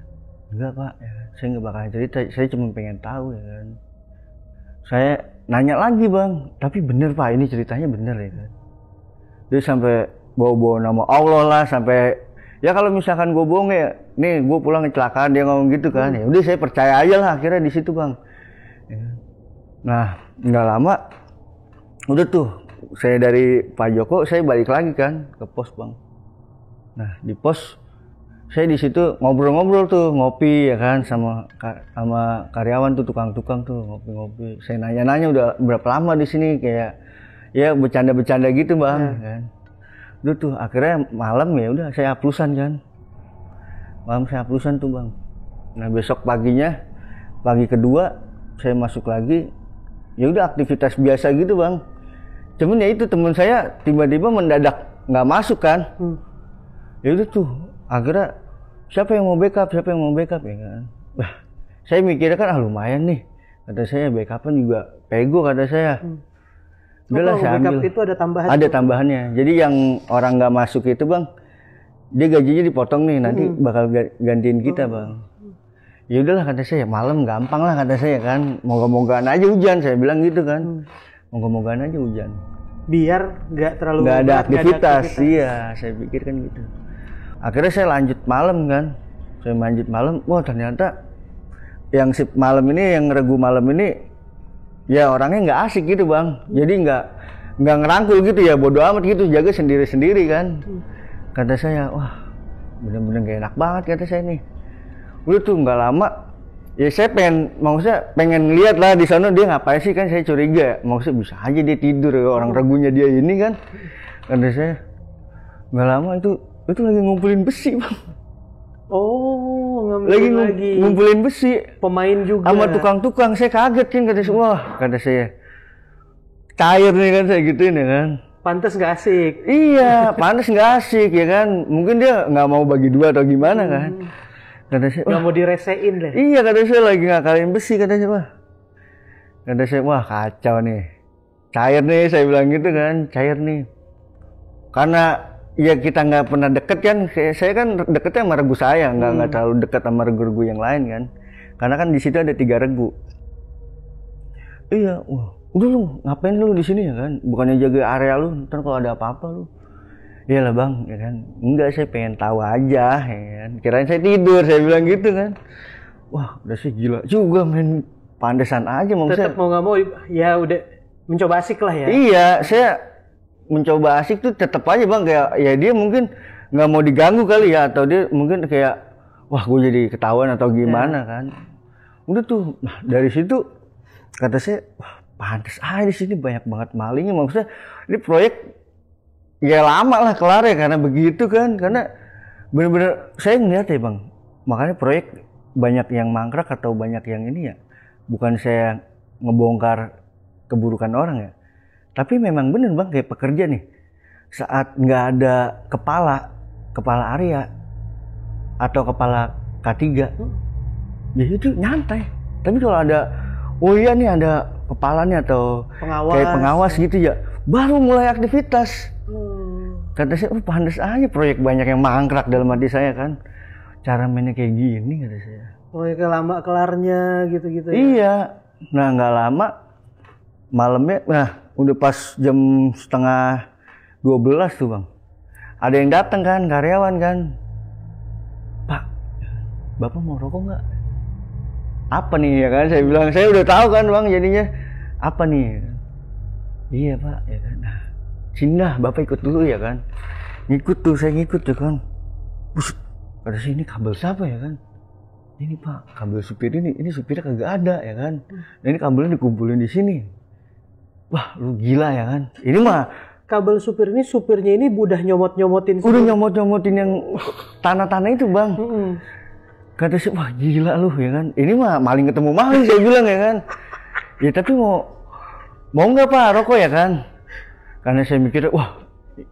Enggak pak, ya, saya nggak bakal cerita, saya cuma pengen tahu ya kan. Saya nanya lagi bang, tapi bener pak ini ceritanya bener ya kan. Dia sampai bawa nama Allah lah, sampai ya kalau misalkan gue bohong ya, nih gue pulang kecelakaan, dia ngomong gitu kan. Ya udah saya percaya aja lah akhirnya di situ bang. Ya. Nah nggak lama, udah tuh saya dari Pak Joko saya balik lagi kan ke pos bang. Nah di pos saya di situ ngobrol-ngobrol tuh, ngopi ya kan sama karyawan tuh, tukang-tukang tuh ngopi-ngopi. Saya nanya-nanya udah berapa lama di sini, kayak ya bercanda-bercanda gitu bang. Kan. Udah tuh akhirnya malam ya udah saya haplusan kan. Malam saya haplusan tuh bang. Nah besok paginya, pagi kedua saya masuk lagi. Ya udah aktivitas biasa gitu bang. Cuman ya itu teman saya tiba-tiba mendadak nggak masuk kan. Ya udah tuh akhirnya siapa yang mau backup ya kan. Wah saya mikirnya kan lumayan nih, kata saya backupan juga pego kata saya. Udahlah saya ambil. Itu ada tambahan? Ada tambahannya. Jadi yang orang nggak masuk itu bang, dia gajinya dipotong nih, nanti bakal gantiin kita bang. Ya udahlah kata saya, malam gampang lah kata saya kan, moga-mogaan aja hujan, saya bilang gitu kan. Moga-mogaan aja hujan. Biar nggak terlalu nggak ada aktivitas. Iya saya pikir kan gitu. Akhirnya saya lanjut malam kan, wah ternyata yang sip malam ini, yang regu malam ini, ya orangnya nggak asik gitu bang. Jadi nggak ngerangkul gitu ya, bodo amat gitu, jaga sendiri-sendiri kan. Kata saya, wah bener-bener gak enak banget kata saya nih. Udah tuh nggak lama, ya saya pengen lihat lah di sana dia ngapain sih kan, saya curiga. Maksudnya bisa aja dia tidur ya, orang regunya dia ini kan. Kata saya, nggak lama itu lagi ngumpulin besi bang. Oh, lagi ngumpulin besi. Pemain juga. Sama tukang-tukang, saya kaget kan, kata saya, wah kata saya, cair nih kan saya gituin ya kan. Pantes nggak asik. Iya, pantes nggak asik ya kan. Mungkin dia nggak mau bagi dua atau gimana kan. Kata saya, nggak mau diresein deh. Iya kata saya, lagi ngakalin besi kata saya, wah. Kata saya, wah kacau nih. Cair nih, saya bilang gitu kan, cair nih. Karena ya kita nggak pernah deket kan, saya kan deketnya sama regu saya, nggak terlalu dekat sama regu-regu yang lain kan. Karena kan di situ ada 3 regu. Iya, wah, udah lu ngapain lu di sini ya kan? Bukannya jaga area lu, ntar kalau ada apa-apa lu. Iyalah bang, ya kan. Enggak, saya pengen tahu aja, ya kan. Kirain saya tidur, saya bilang gitu kan. Wah, udah sih gila juga main pandesan aja maksudnya. Tetap mau nggak mau, ya udah mencoba asik lah ya. Iya, saya mencoba asik tuh tetap aja bang, kayak ya dia mungkin nggak mau diganggu kali ya, atau dia mungkin kayak wah gue jadi ketahuan atau gimana kan. Udah tuh, nah dari situ kata saya, wah pantes aja di sini banyak banget malingnya. Maksudnya ini proyek ya lama lah kelar ya karena begitu kan, karena bener-bener saya ngeliat ya bang, makanya proyek banyak yang mangkrak atau banyak yang ini ya, bukan saya ngebongkar keburukan orang ya. Tapi memang bener bang, kayak pekerja nih, saat nggak ada kepala area atau kepala K3, ya itu nyantai. Tapi kalau ada, oh iya nih ada kepalanya atau kayak pengawas gitu ya, baru mulai aktivitas. Kata saya, oh pantas aja proyek banyak yang mangkrak dalam hati saya kan. Cara mainnya kayak gini kata saya. Proyeknya lama kelarnya gitu-gitu ya? Iya. Nah nggak lama malamnya, nah udah pas jam setengah 12 tuh bang. Ada yang datang kan, karyawan kan. Pak, Bapak mau rokok nggak? Apa nih ya kan? Saya bilang, saya udah tahu kan bang jadinya. Apa nih? Iya pak, ya kan. Nah, sini dah, Bapak ikut dulu ya kan. Ngikut tuh, saya ngikut ya kan. Buset, kata saya ini kabel siapa ya kan? Ini pak, kabel supir ini supirnya kagak ada ya kan. Nah ini kabelnya dikumpulin di sini. Wah, lu gila ya kan. Ini mah kabel supir ini, supirnya ini udah nyomot-nyomotin. Udah nyomot-nyomotin yang tanah-tanah itu bang. Kata saya, wah gila lu ya kan. Ini mah maling ketemu maling saya bilang ya kan. Ya tapi mau nggak pak rokok ya kan? Karena saya mikir, wah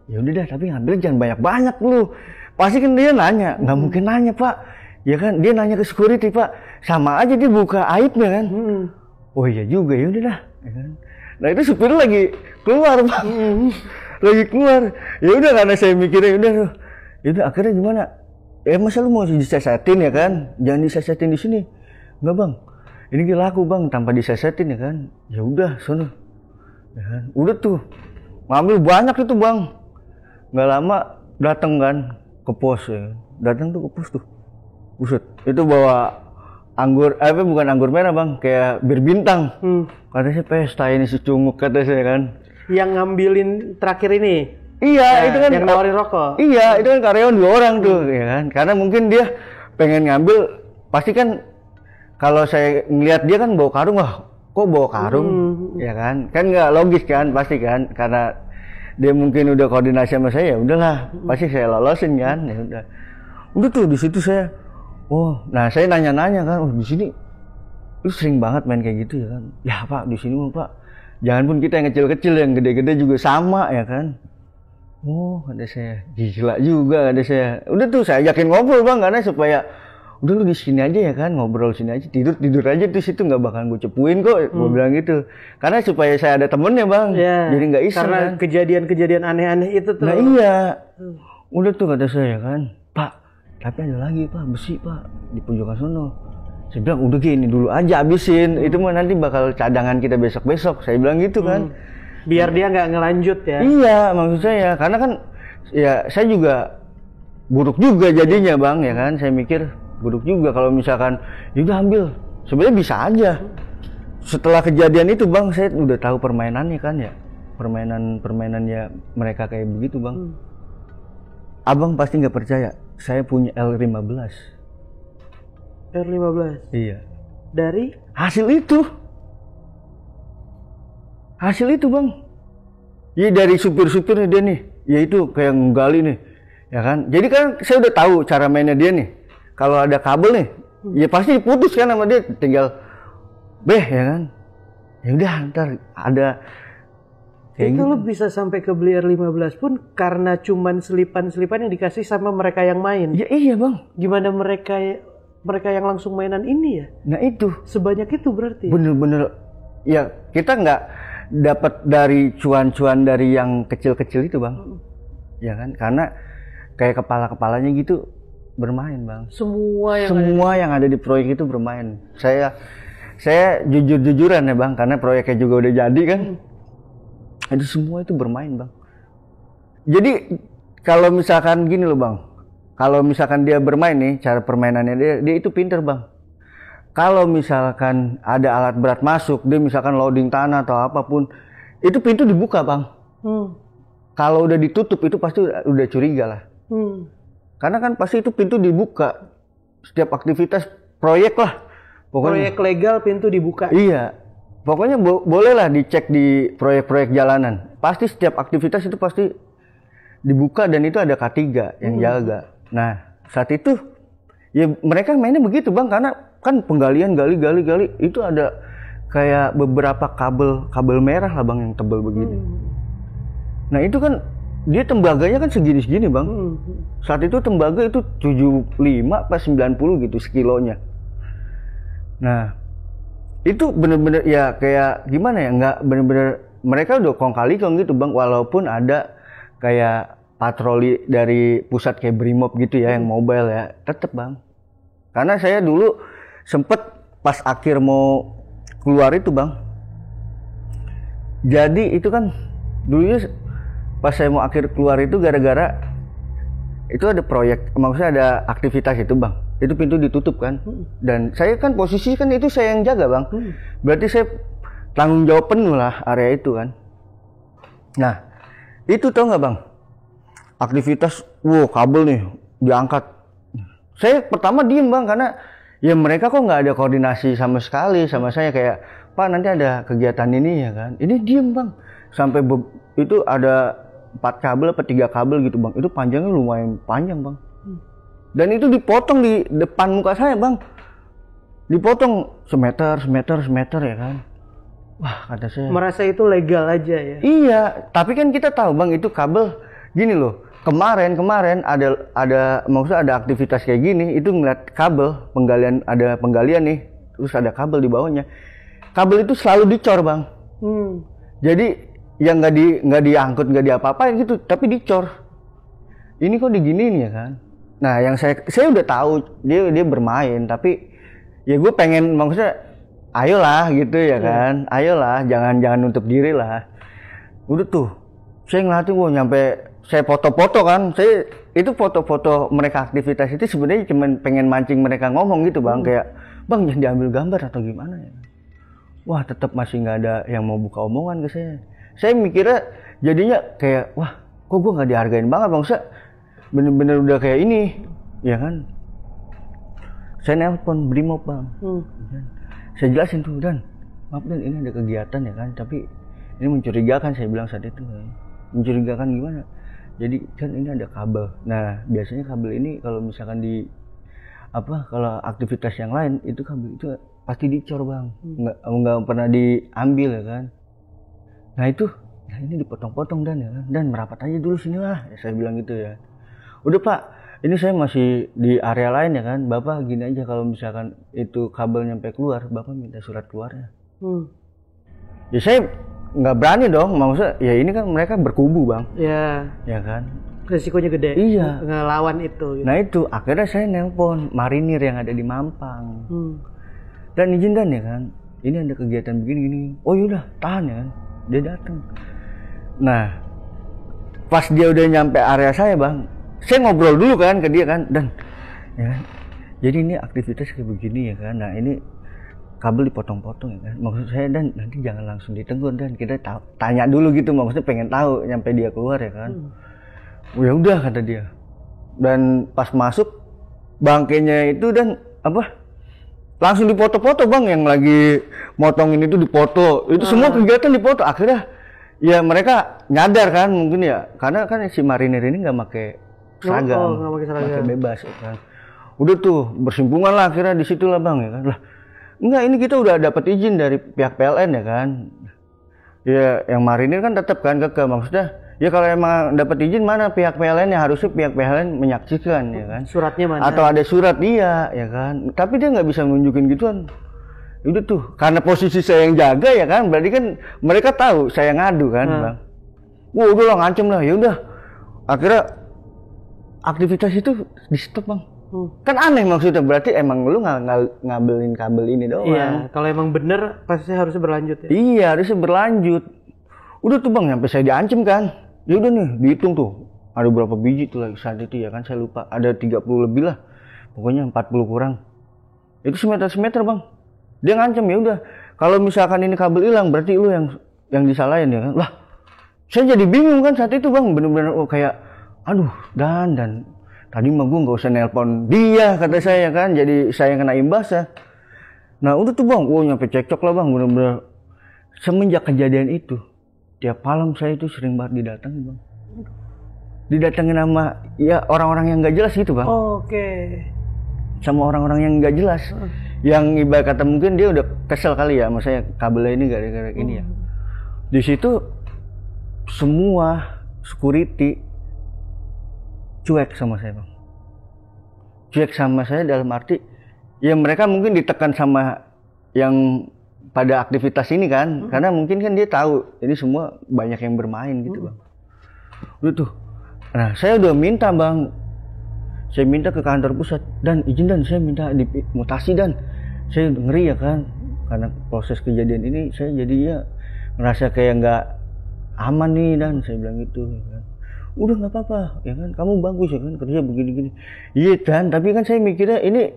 ya udah dah tapi ngambil jangan banyak-banyak lu. Pasti kan dia nanya, nggak mungkin nanya pak. Ya kan, dia nanya ke security pak, sama aja dia buka aibnya kan. Oh iya juga, ya udah dah. Ya kan? Nah itu supir lagi keluar pak, lagi keluar. Ya udah karena saya mikirnya udah akhirnya gimana? Masa lu mau disesetin ya kan? Jangan disesetin di sini. Enggak bang, ini laku bang tanpa disesetin ya kan? Ya udah sono. Ya kan? Udah tuh, ngambil banyak itu bang. Nggak lama datang kan ke pos ya. Datang tuh ke pos tuh. Buset, itu bawa anggur, bukan anggur merah bang, kayak bir bintang. Katanya pesta ini si Cunguk kata saya kan. Yang ngambilin terakhir ini? Iya, nah, itu kan yang nawarin rokok? Iya, itu kan karyawan 2 orang tuh ya kan. Karena mungkin dia pengen ngambil, pasti kan kalau saya ngeliat dia kan bawa karung, wah kok bawa karung ya kan. Kan nggak logis kan, pasti kan. Karena dia mungkin udah koordinasi sama saya, ya udahlah, pasti saya lolosin kan. Ya udah tuh di situ saya. Oh, nah saya nanya-nanya kan, oh di sini lu sering banget main kayak gitu ya kan? Ya pak, di sini mah pak, jangan pun kita yang kecil-kecil, yang gede-gede juga sama ya kan? Oh, kata saya, gila juga kata saya. Udah tuh saya ajakin ngobrol bang, karena supaya udah lu di sini aja ya kan, ngobrol sini aja, tidur aja tuh situ nggak bakal gue cepuin kok, gue bilang gitu. Karena supaya saya ada temennya bang, jadi nggak iseng karena kan? Kejadian-kejadian aneh-aneh itu tuh. Nah iya, udah tuh kata saya kan, Pak. Tapi ada lagi pak, besi pak, di pojokan sono. Saya bilang udah gini dulu aja habisin, itu mah nanti bakal cadangan kita besok-besok. Saya bilang gitu kan. Biar dia nggak ngelanjut ya. Iya, maksud saya, karena kan ya saya juga buruk juga jadinya bang ya kan. Saya mikir buruk juga kalau misalkan udah ambil. Sebenarnya bisa aja. Setelah kejadian itu bang, saya udah tahu permainannya kan ya. Permainannya mereka kayak begitu bang. Abang pasti nggak percaya. Saya punya L15. R15? Iya. Dari? Hasil itu bang. Iya dari supir-supirnya dia nih. Ya itu kayak nggali nih. Ya kan. Jadi kan saya udah tahu cara mainnya dia nih. Kalau ada kabel nih, ya pasti diputus kan sama dia. Tinggal ya kan. Ya udah ntar ada. Itu lu bisa sampai ke beli R15 pun karena cuman selipan-selipan yang dikasih sama mereka yang main. Ya iya bang. Gimana mereka yang langsung mainan ini ya? Nah itu. Sebanyak itu berarti. Bener-bener. Ya kita nggak dapat dari cuan-cuan dari yang kecil-kecil itu bang. Ya kan. Karena kayak kepala-kepalanya gitu bermain bang. Semua yang ada di proyek itu bermain. Saya jujur-jujuran ya bang. Karena proyeknya juga udah jadi kan. Itu semua itu bermain bang. Jadi kalau misalkan gini loh bang, kalau misalkan dia bermain nih, cara permainannya dia itu pinter bang. Kalau misalkan ada alat berat masuk, dia misalkan loading tanah atau apapun, itu pintu dibuka bang. Kalau udah ditutup itu pasti udah curiga lah. Karena kan pasti itu pintu dibuka setiap aktivitas proyek lah. Pokoknya. Proyek legal pintu dibuka. Iya. Pokoknya bolehlah dicek di proyek-proyek jalanan. Pasti setiap aktivitas itu pasti dibuka dan itu ada K3 yang jaga. Nah, saat itu ya mereka mainnya begitu bang, karena kan penggalian gali itu ada kayak beberapa kabel merah lah bang yang tebal begini. Nah itu kan dia tembaganya kan segini bang. Saat itu tembaga itu 75 pas 90 gitu sekilonya. Nah itu bener-bener ya kayak gimana ya, nggak bener-bener mereka udah kong kali kong gitu bang, walaupun ada kayak patroli dari pusat kayak Brimob gitu ya, yang mobile ya, tetep Bang. Karena saya dulu sempet pas akhir mau keluar itu Bang, jadi itu kan dulunya pas saya mau akhir keluar itu gara-gara itu ada proyek, maksudnya ada aktivitas itu Bang, itu pintu ditutup kan, dan saya kan posisi kan itu saya yang jaga Bang, berarti saya tanggung jawab penuh lah area itu kan. Nah itu tau nggak Bang, aktivitas, kabel nih diangkat, saya pertama diem Bang, karena ya mereka kok nggak ada koordinasi sama sekali sama saya, kayak Pak nanti ada kegiatan ini ya kan, ini diem Bang, sampai itu ada 4 kabel apa 3 kabel gitu Bang, itu panjangnya lumayan panjang Bang, dan itu dipotong di depan muka saya Bang, dipotong semeter ya kan. Wah kata saya, merasa itu legal aja ya. Iya, tapi kan kita tahu Bang itu kabel gini loh. Kemarin ada maksudnya ada aktivitas kayak gini, itu ngeliat kabel penggalian, ada penggalian nih, terus ada kabel di bawahnya. Kabel itu selalu dicor Bang. Jadi yang nggak diangkut, nggak diapa-apain gitu, tapi dicor. Ini kok diginiin ya kan? Nah yang saya udah tahu dia bermain, tapi ya gue pengen maksudnya ayolah gitu ya kan, ayolah jangan nutup diri lah. Udah tuh saya ngeliatin, nyampe saya foto-foto kan, saya itu foto-foto mereka aktivitas itu sebenarnya cuma pengen mancing mereka ngomong gitu Bang, kayak Bang jangan diambil gambar atau gimana ya. Wah tetap masih nggak ada yang mau buka omongan ke saya. Saya mikirnya jadinya kayak wah kok gue nggak dihargain banget Bang, saya bener-bener udah kayak ini ya kan. Saya nelpon Brimob Bang, saya jelasin tuh, Dan maaf Dan ini ada kegiatan ya kan, tapi ini mencurigakan, saya bilang saat itu. Mencurigakan gimana? Jadi kan ini ada kabel. Nah biasanya kabel ini kalau misalkan kalau aktivitas yang lain itu kabel itu pasti dicor Bang, nggak pernah diambil ya kan. Nah ini dipotong-potong Dan ya kan, Dan merapat aja dulu sini lah, saya bilang gitu ya. Udah Pak, ini saya masih di area lain ya kan, Bapak gini aja, kalau misalkan itu kabel nyampe keluar, Bapak minta surat keluarnya. Ya saya nggak berani dong, maksudnya ya ini kan mereka berkubu Bang. Ya kan. Risikonya gede. Iya. Ngelawan itu. Gitu. Nah itu akhirnya saya nelpon marinir yang ada di Mampang. Dan izin Dan ya kan, ini ada kegiatan begini. Oh yaudah tahan ya kan. Dia datang. Nah pas dia udah nyampe area saya Bang, saya ngobrol dulu kan ke dia kan, Dan ya kan, jadi ini aktivitas kayak begini ya kan. Nah ini kabel dipotong-potong ya kan, maksud saya Dan nanti jangan langsung ditegur Dan, kita tanya dulu gitu, maksudnya pengen tahu nyampe dia keluar ya kan. Ya udah kata dia. Dan pas masuk bangkainya itu Dan langsung dipoto-foto Bang, yang lagi motongin itu dipoto, itu semua kegiatan dipoto. Akhirnya ya mereka nyadar kan mungkin ya, karena kan si marinir ini nggak pakai seragam, pakai bebas ya kan. Udah tuh bersimpungan lah akhirnya di situ lah Bang ya kan. Lah enggak, ini kita udah dapat izin dari pihak PLN ya kan. Ya yang marinir kan tetap kan kekeh, maksudnya ya kalau emang dapat izin mana pihak PLN ya, harusnya pihak PLN menyaksikan ya kan. Suratnya mana? Atau ada surat dia ya kan. Tapi dia nggak bisa nunjukin gituan. Udah tuh karena posisi saya yang jaga ya kan, berarti kan mereka tahu saya ngadu kan Bang. Wah udah lah ngancem lah, ya udah. Akhirnya aktivitas itu di stop Bang. Kan aneh maksudnya, berarti emang lu ngabelin kabel ini doang. Iya, kalau emang bener pasti harusnya berlanjut ya. Iya, harusnya berlanjut. Udah tuh Bang, sampai saya diancem kan. Ya udah nih, dihitung tuh. Ada berapa biji tuh lagi saat itu ya kan, saya lupa. Ada 30 lebih lah. Pokoknya 40 kurang. Itu semeter Bang. Dia ngancem, ya udah. Kalau misalkan ini kabel hilang, berarti lu yang disalahin ya kan. Lah, saya jadi bingung kan saat itu Bang, bener-bener kayak aduh, Dan tadi mah gue nggak usah nelpon dia kata saya kan, jadi saya kena imbasnya. Nah udah tuh Bang, nyampe cekcok lah Bang, bener-bener. Semenjak kejadian itu, tiap malam saya itu sering banget didatengin Bang. Didatengin sama ya orang-orang yang nggak jelas gitu Bang. Sama orang-orang yang nggak jelas, yang ibarat kata mungkin dia udah kesel kali ya, maksudnya kabelnya ini gara-gara ini ya. Di situ semua security cuek sama saya Bang. Cuek sama saya dalam arti ya mereka mungkin ditekan sama yang pada aktivitas ini kan, karena mungkin kan dia tahu ini semua banyak yang bermain gitu Bang. Udah tuh Nah saya udah minta bang, saya minta ke kantor pusat dan izin dan saya minta dimutasi dan saya ngeri ya kan, karena proses kejadian ini saya jadinya ngerasa kayak nggak aman nih dan saya bilang gitu kan. Udah nggak apa-apa ya kan, kamu bagus ya kan kerja begini-gini. Iya dan tapi kan saya mikirnya ini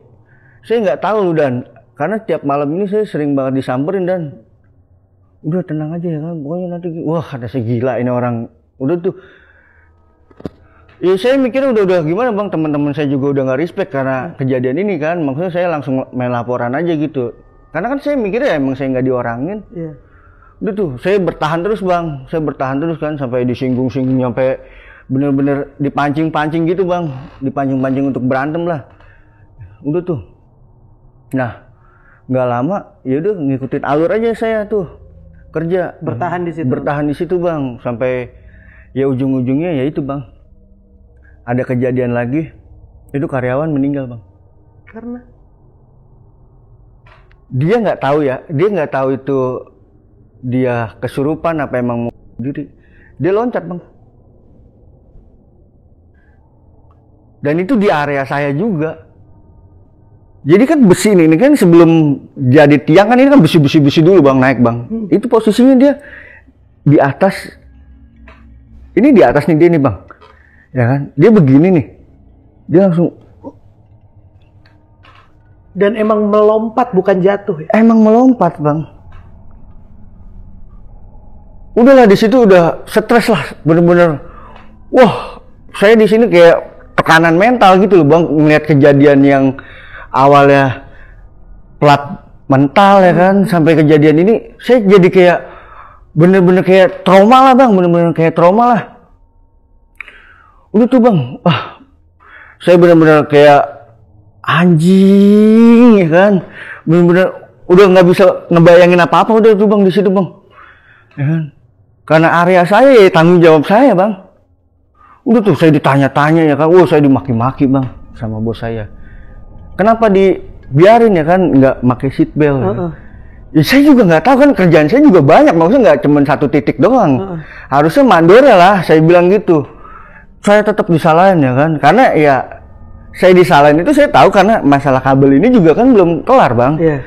saya nggak tahu dan karena tiap malam ini saya sering banget disamperin dan udah tenang aja ya kan, pokoknya nanti wah kata saya gila ini orang udah tuh. Ya saya mikirnya udah gimana bang, teman-teman saya juga udah nggak respect karena kejadian ini kan, maksudnya saya langsung main laporan aja gitu. Karena kan saya mikirnya emang saya nggak diorangin. Iya. Udah tuh saya bertahan terus bang, saya bertahan terus kan sampai disinggung-singgung sampai bener-bener dipancing-pancing gitu bang, dipancing-pancing untuk berantem lah. Udah tuh. Nah nggak lama ya udah ngikutin alur aja saya tuh kerja. Bertahan di situ. Bertahan di situ bang sampai ya ujung-ujungnya ya itu bang. Ada kejadian lagi, itu karyawan meninggal bang. Karena? Dia nggak tahu ya, dia nggak tahu itu dia kesurupan apa emang mau diri. Dia loncat bang. Dan itu di area saya juga. Jadi kan besi ini kan sebelum jadi tiang kan ini kan besi dulu bang naik bang. Itu posisinya dia di atas. Ini di atas nih dia nih bang. Ya kan, dia begini nih, dia langsung. Dan emang melompat bukan jatuh ya? Emang melompat bang. Udahlah di situ udah stres lah, bener-bener. Wah, saya di sini kayak tekanan mental gitu loh bang, melihat kejadian yang awalnya plat mental ya kan, sampai kejadian ini, saya jadi kayak bener-bener kayak trauma lah bang, bener-bener kayak trauma lah. Udah tuh bang, wah saya benar-benar kayak anjing ya kan, benar-benar udah nggak bisa ngebayangin apa-apa udah tuh bang di situ bang, ya kan, karena area saya ya tanggung jawab saya bang. Udah tuh saya ditanya-tanya ya kan, wah saya dimaki-maki bang sama bos saya, kenapa dibiarin ya kan nggak pakai seat belt. Ya saya juga nggak tahu kan, kerjaan saya juga banyak, maksudnya nggak cuma satu titik doang, harusnya mandornya lah, saya bilang gitu. Saya tetap disalahin ya kan, karena ya saya disalahin itu saya tahu karena masalah kabel ini juga kan belum kelar bang. Iya.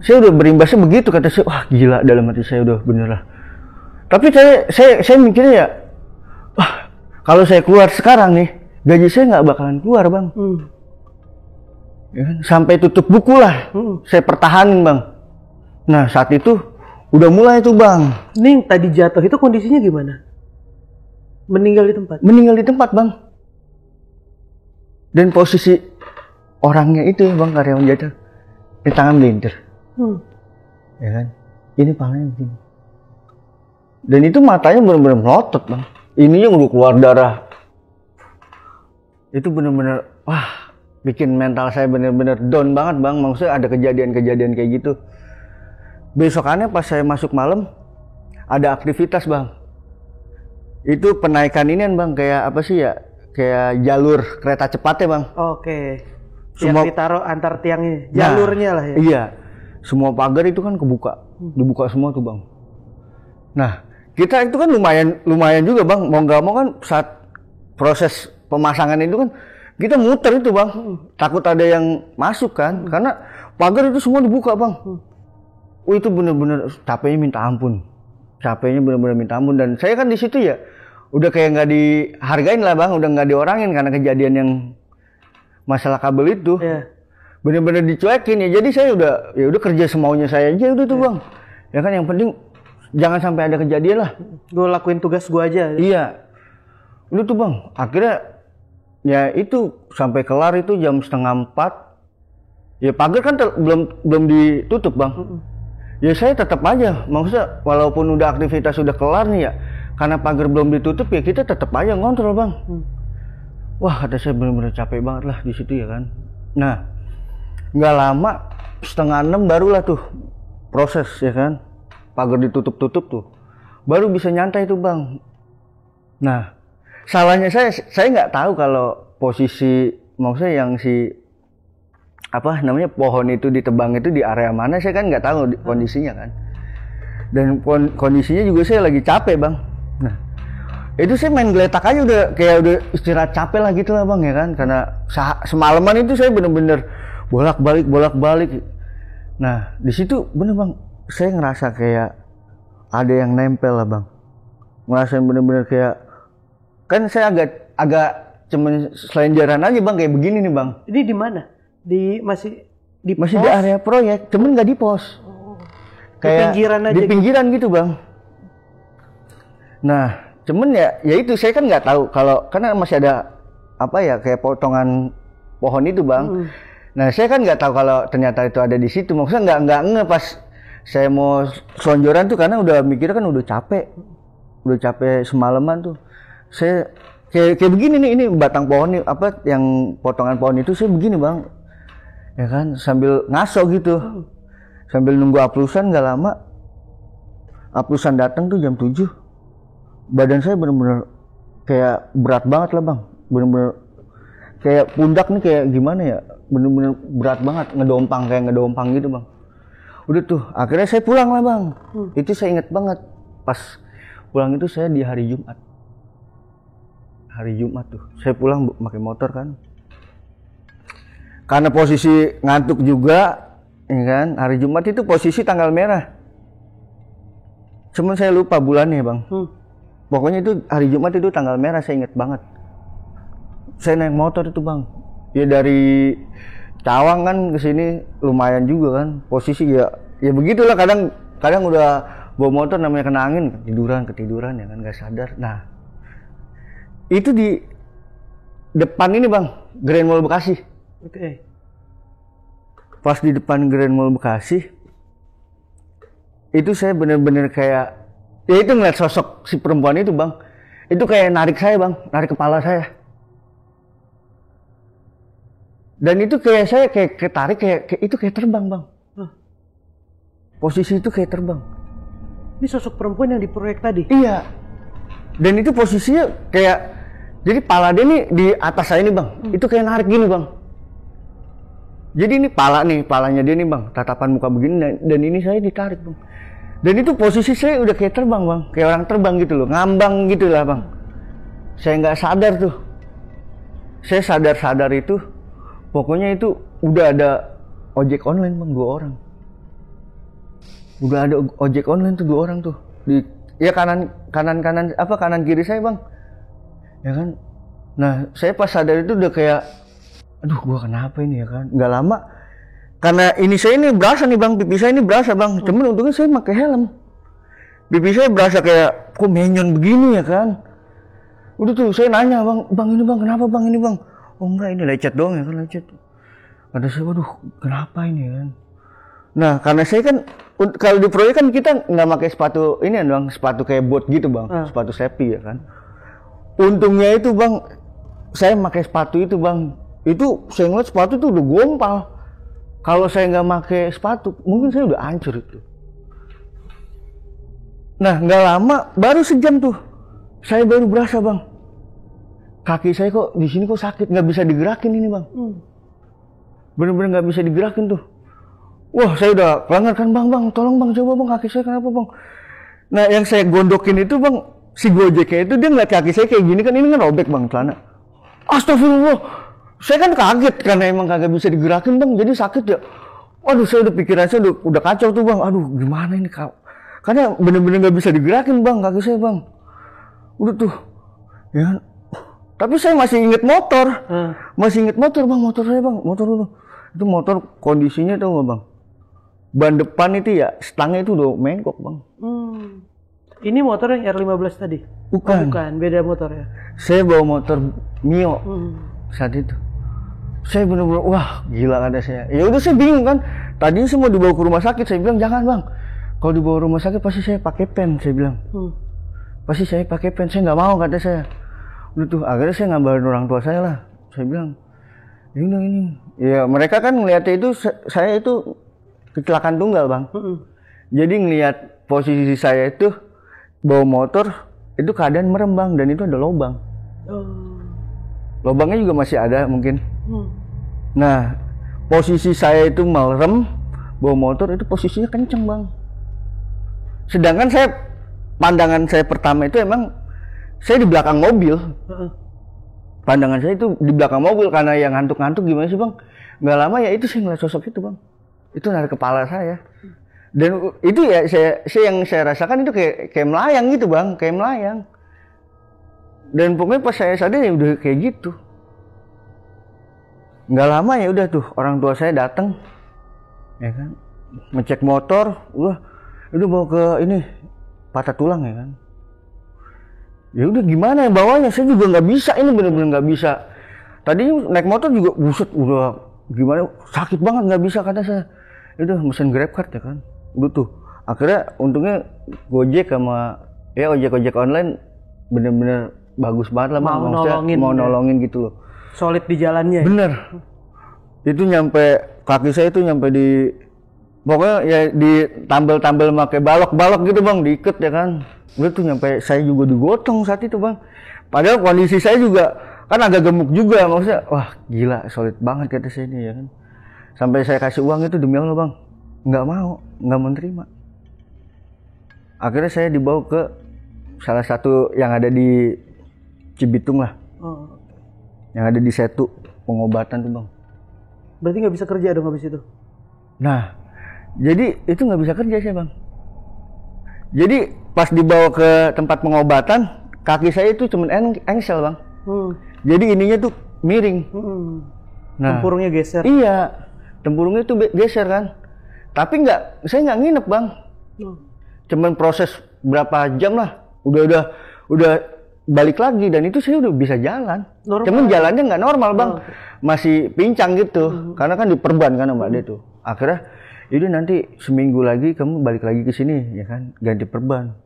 Saya udah berimbasnya begitu, kata saya, wah gila, dalam hati saya udah bener lah. Tapi saya mikirnya ya, wah kalau saya keluar sekarang nih, gaji saya nggak bakalan keluar bang. Ya kan? Sampai tutup buku lah, saya pertahanin bang. Nah saat itu udah mulai tuh bang. Ning tadi jatuh itu kondisinya gimana? Meninggal di tempat? Meninggal di tempat bang. Dan posisi orangnya itu bang, karyawan jatuh di tangan melintir. Ya kan, ini palanya begini. Dan itu matanya benar-benar melotot bang. Ininya udah keluar darah. Itu benar-benar wah, bikin mental saya benar-benar down banget bang. Maksudnya ada kejadian-kejadian kayak gitu. Besokannya pas saya masuk malam ada aktivitas bang. Itu penaikan inian bang, kayak apa sih ya, kayak jalur kereta cepatnya bang. Oke. Yang ditaruh antar tiangnya, jalurnya lah ya. Iya, semua pagar itu kan kebuka, dibuka semua tuh bang. Nah kita itu kan lumayan juga bang, mau nggak mau kan saat proses pemasangan itu kan kita muter itu bang, takut ada yang masuk kan, karena pagar itu semua dibuka bang. Itu bener-bener capeknya minta ampun. Capeknya benar-benar minta ampun, dan saya kan di situ ya udah kayak nggak dihargain lah bang, udah nggak diorangin karena kejadian yang masalah kabel itu. Benar-benar dicuekin ya, jadi saya udah kerja semaunya saya aja udah tuh bang, ya kan, yang penting jangan sampai ada kejadian lah, gue lakuin tugas gue aja. Iya udah tuh bang, akhirnya ya itu sampai kelar itu jam 3:30 ya, pagar kan belum ditutup bang. Ya saya tetap aja, maksudnya walaupun udah aktivitas udah kelar nih ya, karena pagar belum ditutup ya kita tetap aja ngontrol bang. Wah kata saya benar-benar capek banget lah di situ ya kan. Nah nggak lama 5:30 barulah tuh proses ya kan, pagar ditutup tuh, baru bisa nyantai tuh bang. Nah salahnya saya nggak tahu kalau posisi maksudnya yang si apa namanya pohon itu ditebang itu di area mana, saya kan nggak tahu kondisinya kan, dan kondisinya juga saya lagi capek bang. Nah Itu saya main geletak aja udah istirahat capek lah gitu lah bang ya kan, karena semalaman itu saya bener-bener bolak-balik. Nah di situ bener bang, saya ngerasa kayak ada yang nempel lah bang, ngerasain bener-bener kayak, kan saya agak cuman selenjaran aja bang kayak begini nih bang. Ini di mana? Masih di area proyek, cuman nggak di pos. Kayak pinggiran aja. Di pinggiran gitu bang. Nah, cuman ya itu saya kan nggak tahu kalau karena masih ada kayak potongan pohon itu bang. Nah, saya kan nggak tahu kalau ternyata itu ada di situ. Maksudnya nggak nge pas saya mau selonjoran tuh karena udah mikir kan udah capek semalaman tuh. Saya kayak begini nih, ini batang pohon nih yang potongan pohon itu saya begini bang. Ya kan sambil ngaso gitu. Sambil nunggu aplusan, nggak lama aplusan datang tuh jam 7. Badan saya bener-bener kayak berat banget lah bang, bener-bener kayak pundak nih kayak gimana ya, bener-bener berat banget, ngedompang gitu bang. Udah tuh akhirnya saya pulang lah bang. Itu saya inget banget, pas pulang itu saya di hari Jumat tuh saya pulang pakai motor kan, karena posisi ngantuk juga ya kan. Hari Jumat itu posisi tanggal merah, cuman saya lupa bulannya bang. Pokoknya itu hari Jumat itu tanggal merah, saya inget banget. Saya naik motor itu bang, ya dari Cawang kan ke sini lumayan juga kan. Posisi ya begitulah, kadang udah bawa motor namanya kena angin, ketiduran ya kan, nggak sadar. Nah itu di depan ini bang, Grand Mall Bekasi. Oke. Pas di depan Grand Mall Bekasi itu saya bener-bener kayak, ya itu ngeliat sosok si perempuan itu bang, itu kayak narik saya bang, narik kepala saya. Dan itu kayak saya kayak ketarik, itu kayak terbang bang. Posisi itu kayak terbang. Ini sosok perempuan yang di proyek tadi? Iya. Dan itu posisinya kayak, jadi pala dia nih di atas saya ini bang, itu kayak narik gini bang. Jadi ini palanya dia nih bang, tatapan muka begini, dan ini saya ditarik bang. Dan itu posisi saya udah kayak terbang bang, kayak orang terbang gitu loh, ngambang gitu lah bang. Saya nggak sadar tuh. Saya sadar itu, pokoknya itu udah ada ojek online bang, 2 orang. Udah ada ojek online tuh 2 orang tuh. Ya kanan kiri saya bang. Ya kan. Nah saya pas sadar itu udah kayak, aduh gua kenapa ini ya kan. Nggak lama, karena saya ini berasa nih bang, pipi saya ini berasa bang. Cuman untungnya saya pakai helm. Pipi saya berasa kayak, kok menyon begini ya kan. Udah tuh saya nanya, bang ini bang kenapa bang ini bang. Oh enggak, ini lecet doang ya kan, lecet. Kata saya, waduh kenapa ini kan. Nah karena saya kan kalau di proyek kan kita nggak pakai sepatu ini bang, sepatu kayak bot gitu bang, sepatu safety ya kan. Untungnya itu bang, saya pakai sepatu itu bang. Itu saya ngeliat sepatu tuh udah gompal. Kalau saya nggak pakai sepatu, mungkin saya udah hancur itu. Nah nggak lama, baru sejam tuh, saya baru berasa bang, kaki saya kok di sini kok sakit, nggak bisa digerakin ini bang. Bener-bener nggak bisa digerakin tuh. Wah saya udah kelengar kan, bang tolong bang, coba bang kaki saya kenapa bang. Nah yang saya gondokin itu bang, si Gojeknya itu dia ngeliat kaki saya kayak gini kan, ini kan robek bang celana. Astagfirullah. Saya kan kaget karena emang kagak bisa digerakin bang, jadi sakit ya. Waduh saya udah pikiran saya udah kacau tuh bang. Aduh gimana ini kau? Karena bener-bener nggak bisa digerakin bang kaki saya bang. Udah tuh, ya. Tapi saya masih inget motor, masih inget motor bang, motor saya bang, motor itu motor kondisinya tau nggak bang? Ban depan itu ya stangnya itu udah mengkok bang. Ini motor yang R15 tadi? Bukan. Bukan, beda motor ya? Saya bawa motor Mio saat itu. Saya bener-bener wah gila kata saya. Ya udah saya bingung kan. Tadinya saya mau dibawa ke rumah sakit, saya bilang jangan bang. Kalau dibawa ke rumah sakit pasti saya pakai pen, saya bilang. Pasti saya pakai pen, saya nggak mau kata saya. Udah tuh akhirnya saya ngabarin orang tua saya lah. Saya bilang ini. Ya mereka kan ngeliatnya itu saya itu kecelakaan tunggal bang. Jadi ngelihat posisi saya itu bawa motor itu keadaan merem bang, dan itu ada lubang. Lubangnya juga masih ada mungkin. Nah posisi saya itu merem bawa motor itu posisinya kenceng bang. Sedangkan pandangan saya pertama itu emang saya di belakang mobil. Pandangan saya itu di belakang mobil karena yang ngantuk-ngantuk gimana sih bang? Nggak lama ya itu saya ngeliat sosok itu bang. Itu narik kepala saya. Dan itu ya yang saya rasakan itu kayak melayang gitu bang, kayak melayang. Dan pokoknya pas saya sadar ya udah kayak gitu. Nggak lama ya udah tuh orang tua saya datang, ya kan, ngecek motor, udah bawa ke ini patah tulang ya kan. Ya udah gimana ya bawanya, saya juga nggak bisa, ini bener-bener nggak bisa. Tadi naik motor juga buset udah gimana sakit banget nggak bisa kata saya. Udah mesen GrabCard ya kan. Udah tuh akhirnya untungnya Gojek sama ya ojek online bener-bener bagus banget lah mau nolongin gitu loh. Solid di jalannya. Bener. Itu nyampe kaki saya itu nyampe di pokoknya ya ditambal-tambal pakai balok gitu bang, diikat ya kan. Udah tuh nyampe saya juga digotong saat itu bang. Padahal kondisi saya juga kan agak gemuk juga, maksudnya wah gila solid banget kata saya ini ya kan. Sampai saya kasih uang itu demi Allah bang, nggak mau menerima. Akhirnya saya dibawa ke salah satu yang ada di Cibitung lah, yang ada di Setu pengobatan tuh bang. Berarti nggak bisa kerja dong habis itu? Nah, jadi itu nggak bisa kerja saya bang. Jadi pas dibawa ke tempat pengobatan, kaki saya itu cuma engsel bang. Jadi ininya tuh miring. Nah, tempurungnya geser. Iya, tempurungnya tuh geser kan. Tapi saya nggak nginep bang. Cuman proses berapa jam lah, udah balik lagi dan itu saya udah bisa jalan. Normal. Cuman jalannya nggak normal bang, masih pincang gitu. Karena kan diperban kan sama dia tuh. Akhirnya yaudah nanti seminggu lagi kamu balik lagi ke sini ya kan, ganti perban.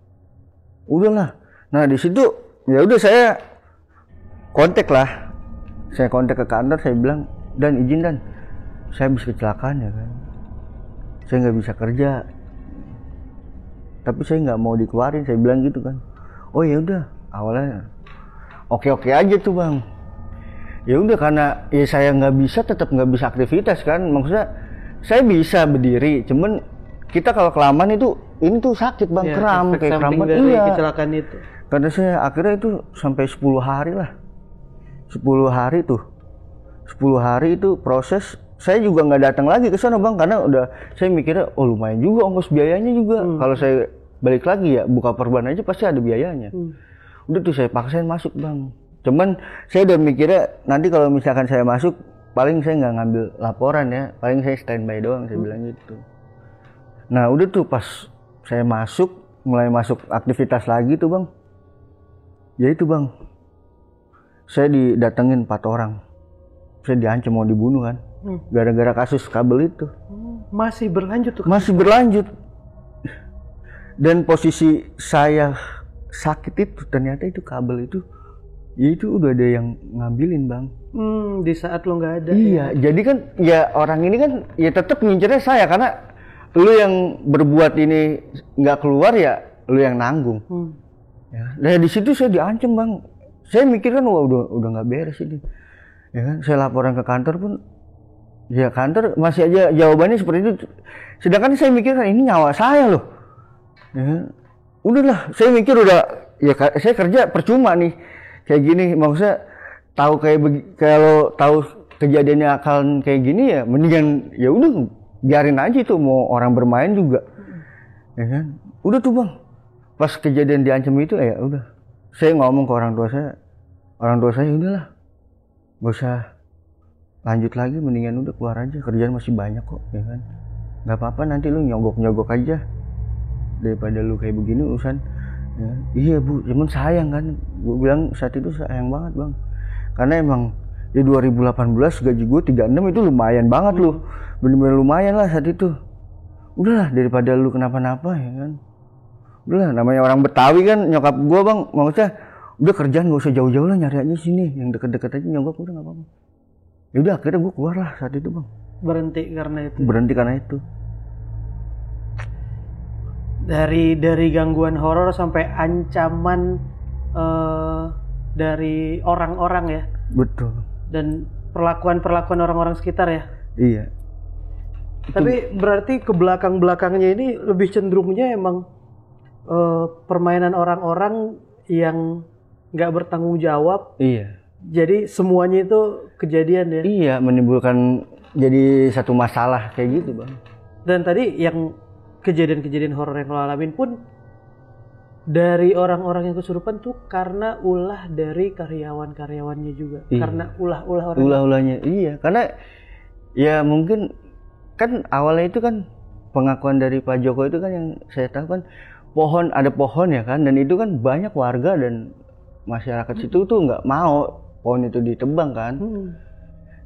Udahlah. Nah di situ ya udah saya kontak ke kantor, saya bilang dan izin dan saya habis kecelakaan ya kan, saya nggak bisa kerja, tapi saya nggak mau dikeluarin, saya bilang gitu kan. Oh ya udah awalnya oke aja tuh bang. Ya udah karena ya saya tetap nggak bisa aktivitas kan, maksudnya saya bisa berdiri, cuman kita kalau kelamaan itu ini tuh sakit bang, kram kayak keramat. Iya. Kecelakaan itu. Karena saya akhirnya itu sampai 10 hari lah. 10 hari itu proses. Saya juga nggak datang lagi ke sana bang, karena udah saya mikirnya lumayan juga ongkos biayanya juga. Kalau saya balik lagi ya buka perban aja pasti ada biayanya. Udah tuh saya paksain masuk bang. Cuman saya udah mikirnya nanti kalau misalkan saya masuk paling saya nggak ngambil laporan ya, paling saya standby doang, saya bilang gitu. Nah udah tuh pas saya mulai masuk aktivitas lagi tuh bang, ya itu bang, saya didatengin 4 orang, saya diancam mau dibunuh kan, gara-gara kasus kabel itu. Masih berlanjut tuh? Masih berlanjut. Dan posisi saya sakit itu ternyata itu kabel itu, ya itu udah ada yang ngambilin bang. Di saat lo nggak ada. Iya, ya. Jadi kan ya orang ini kan ya tetap ngincernya saya karena lu yang berbuat ini nggak keluar ya lu yang nanggung. Ya, nah di situ saya diancam bang. Saya mikir kan wah udah nggak beres ini. Ya kan, saya laporan ke kantor pun, ya kantor masih aja jawabannya seperti itu. Sedangkan saya mikir kan ini nyawa saya loh. Ya, udahlah, saya mikir saya kerja percuma nih kayak gini, maksudnya tahu kalau tahu kejadiannya akan kayak gini ya mendingan ya udah biarin aja tuh, mau orang bermain juga ya kan. Udah tuh bang pas kejadian diancam itu ya udah saya ngomong ke orang tua saya udahlah gak usah lanjut lagi, mendingan udah keluar aja, kerjaan masih banyak kok ya kan, nggak apa-apa nanti lu nyogok aja daripada lu kayak begini urusan ya. Iya bu, cuman sayang kan, gue bilang saat itu sayang banget bang, karena emang di 2018 gaji gue 36 itu lumayan banget loh, bener-bener lumayan lah saat itu. Udahlah daripada lu kenapa-napa ya kan, udahlah namanya orang Betawi kan, nyokap gue bang maksudnya udah kerjaan gak usah jauh-jauh lah, nyari aja sini yang deket-deket aja, nyogok udah gak apa-apa. Ya udah akhirnya gue keluar lah saat itu bang. Berhenti karena itu. Dari gangguan horor sampai ancaman dari orang-orang ya. Betul. Dan perlakuan orang-orang sekitar ya. Iya. Tapi berarti ke belakangnya ini lebih cenderungnya emang permainan orang-orang yang nggak bertanggung jawab. Iya. Jadi semuanya itu kejadian ya. Iya, menimbulkan jadi satu masalah kayak gitu bang. Dan tadi yang kejadian-kejadian horor yang lo alamin pun dari orang-orang yang kesurupan tuh karena ulah dari karyawan-karyawannya juga. Iya. Karena ulah-ulah orang. Ulah-ulahnya, iya. Karena ya mungkin kan awalnya itu kan pengakuan dari Pak Joko itu kan yang saya tahu kan ada pohon ya kan, dan itu kan banyak warga dan masyarakat situ tuh nggak mau pohon itu ditebang kan.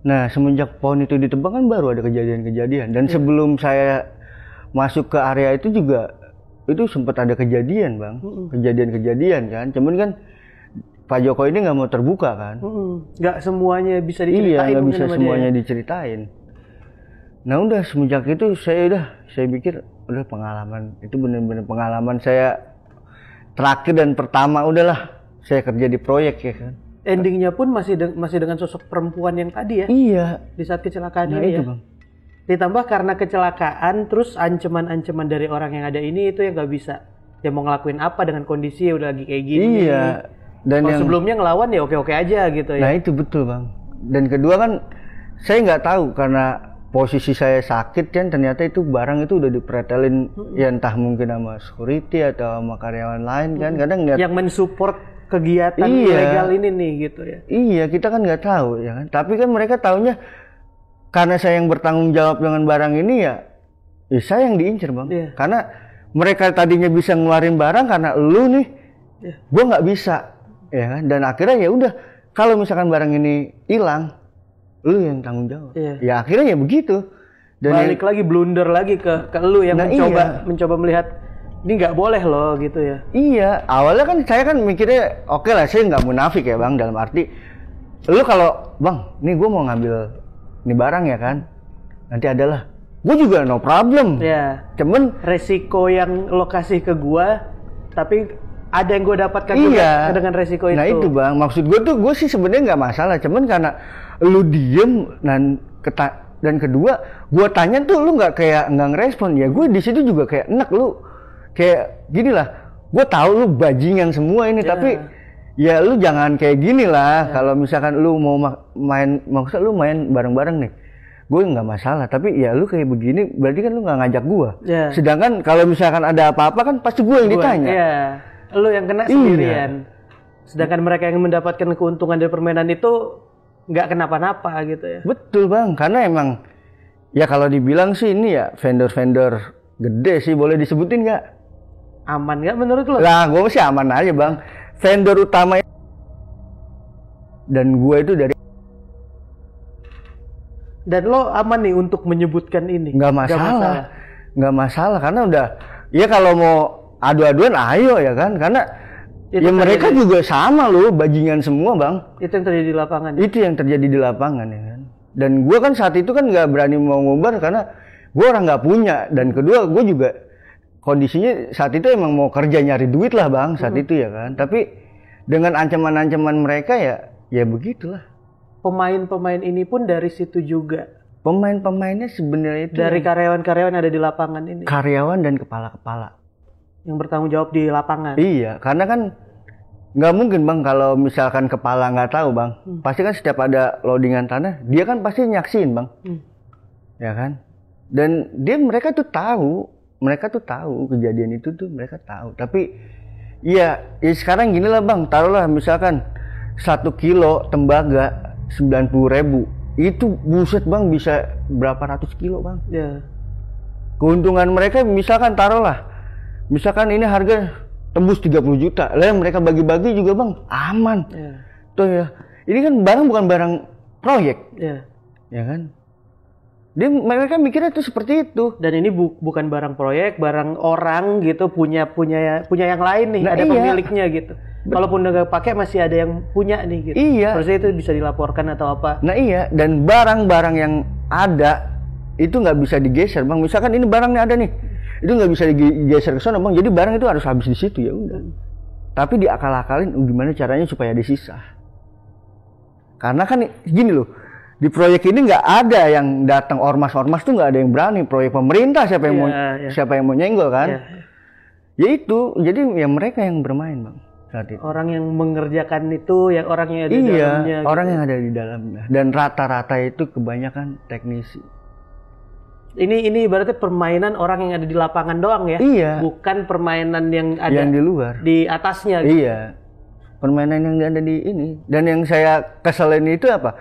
Nah semenjak pohon itu ditebang kan baru ada kejadian-kejadian, dan sebelum saya masuk ke area itu juga itu sempat ada kejadian bang, kejadian-kejadian kan, cuman kan Pak Joko ini nggak mau terbuka kan. Nggak semuanya bisa diceritain. Iya, nggak bisa semuanya diceritain. Nah udah semenjak itu saya pikir udah pengalaman itu benar-benar pengalaman saya terakhir dan pertama, udahlah saya kerja di proyek ya kan. Endingnya pun masih dengan sosok perempuan yang tadi ya. Iya. Di saat kecelakaan Nah, ini itu, ya. Bang. Ditambah karena kecelakaan, terus ancaman-ancaman dari orang yang ada ini itu yang nggak bisa. Ya mau ngelakuin apa dengan kondisi udah lagi kayak gini. Iya. Dan yang sebelumnya ngelawan ya oke-oke aja gitu ya. Nah itu betul bang. Dan kedua kan saya nggak tahu karena posisi saya sakit kan, ternyata itu barang itu udah dipretelin ya entah mungkin sama security atau sama karyawan lain kan. Kadang nggak yang mensupport kegiatan ilegal ini nih gitu ya. Iya, kita kan nggak tahu ya kan. Tapi kan mereka taunya karena saya yang bertanggung jawab dengan barang ini ya saya yang diincar bang. Iya. Karena mereka tadinya bisa ngeluarin barang karena lu nih, gua nggak bisa ya kan. Dan akhirnya ya udah, kalau misalkan barang ini hilang, lu yang tanggung jawab. Iya. Ya akhirnya ya begitu. Dan balik lagi blunder lagi ke lu yang mencoba melihat ini nggak boleh loh gitu ya. Iya, awalnya kan saya kan mikirnya oke lah, saya nggak munafik ya bang, dalam arti lu kalau bang, nih gue mau ngambil nih barang ya kan, nanti adalah gue juga no problem. Ya. Cuman resiko yang lo kasih ke gue, tapi ada yang gue dapatkan juga dengan resiko itu. Nah itu bang, maksud gue tuh gue sih sebenarnya nggak masalah, cuman karena lu diem dan kedua gue tanya tuh lu nggak ngerespon, ya gue di situ juga kayak enak lu kayak gini lah, gue tahu lu bajingan semua ini, tapi ya lu jangan kayak gini lah. Kalau misalkan lu mau maksud lu main bareng-bareng nih, gue nggak masalah, tapi ya lu kayak begini berarti kan lu nggak ngajak gue. Sedangkan kalau misalkan ada apa-apa kan pasti gue yang ditanya. Iya, lu yang kena sendirian. Sedangkan mereka yang mendapatkan keuntungan dari permainan itu nggak kenapa-napa gitu ya. Betul bang, karena emang ya kalau dibilang sih ini ya vendor-vendor gede sih, boleh disebutin nggak? Aman nggak menurut lo? Lah, gue masih aman aja bang. Vendor utama dan gue itu dari. Dan lo aman nih untuk menyebutkan ini? Nggak masalah, karena udah. Ya kalau mau adu-aduan, ayo ya kan, karena itu ya mereka juga sama loh, bajingan semua bang. Itu yang terjadi di lapangan. Itu yang terjadi di lapangan ya kan. Dan gue kan saat itu kan nggak berani mau ngobar karena gue orang nggak punya, dan kedua gue juga kondisinya saat itu emang mau kerja nyari duit lah bang saat itu ya kan. Tapi dengan ancaman-ancaman mereka ya begitulah. Pemain-pemain ini pun dari situ juga. Pemain-pemainnya sebenarnya itu dari karyawan-karyawan ada di lapangan ini. Karyawan dan kepala-kepala yang bertanggung jawab di lapangan. Iya, karena kan nggak mungkin bang kalau misalkan kepala nggak tahu bang. Pasti kan setiap ada loadingan tanah, dia kan pasti nyaksin bang. Ya kan. Dan mereka tuh tahu kejadian itu tuh, mereka tahu. Tapi ya sekarang gini lah bang, taruhlah misalkan 1 kilo tembaga 90.000, itu buset bang bisa berapa ratus kilo bang. Keuntungan mereka misalkan taruhlah, misalkan ini harga tembus 30 juta, lah mereka bagi-bagi juga bang, aman. Tuh ya, ini kan barang bukan barang proyek, ya kan. Mereka mikirnya tuh seperti itu. Dan ini bukan barang proyek, barang orang gitu, punya yang lain nih, ada pemiliknya gitu. Kalaupun udah gak pakai masih ada yang punya nih gitu. Terusnya itu bisa dilaporkan atau apa. Nah iya, dan barang-barang yang ada itu nggak bisa digeser bang. Misalkan ini barangnya ada nih, itu nggak bisa digeser ke sana bang. Jadi barang itu harus habis di situ, ya udah. Tapi diakal-akalin gimana caranya supaya disisah. Karena kan gini loh, di proyek ini nggak ada yang datang ormas tuh, nggak ada yang berani. Proyek pemerintah siapa yang mau nyenggol kan? Ya itu, jadi ya mereka yang bermain bang. saat itu. Orang yang mengerjakan itu, yang orang yang ada di Iya, dalamnya. orang gitu. yang ada di dalamnya. Dan rata-rata itu kebanyakan teknisi. Ini ibaratnya permainan orang yang ada di lapangan doang ya. Iya. Bukan permainan yang ada Yang di luar. di atasnya. Gitu. Iya. Permainan yang ada di ini. Dan yang saya keselin itu apa?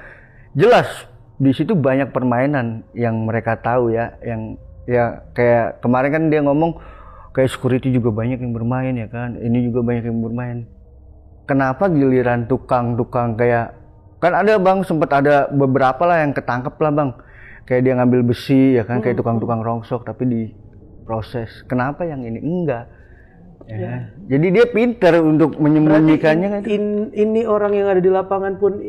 Jelas di situ banyak permainan yang mereka tahu ya, yang ya kayak kemarin kan dia ngomong kayak security juga banyak yang bermain ya kan. Ini juga banyak yang bermain. Kenapa giliran tukang-tukang kayak kan ada Bang, sempat ada beberapa lah yang ketangkep lah Bang. Kayak dia ngambil besi ya kan, kayak tukang-tukang rongsok tapi diproses. Kenapa yang ini enggak? Ya. Jadi dia pintar untuk menyembunyikannya kan. Ini orang yang ada di lapangan pun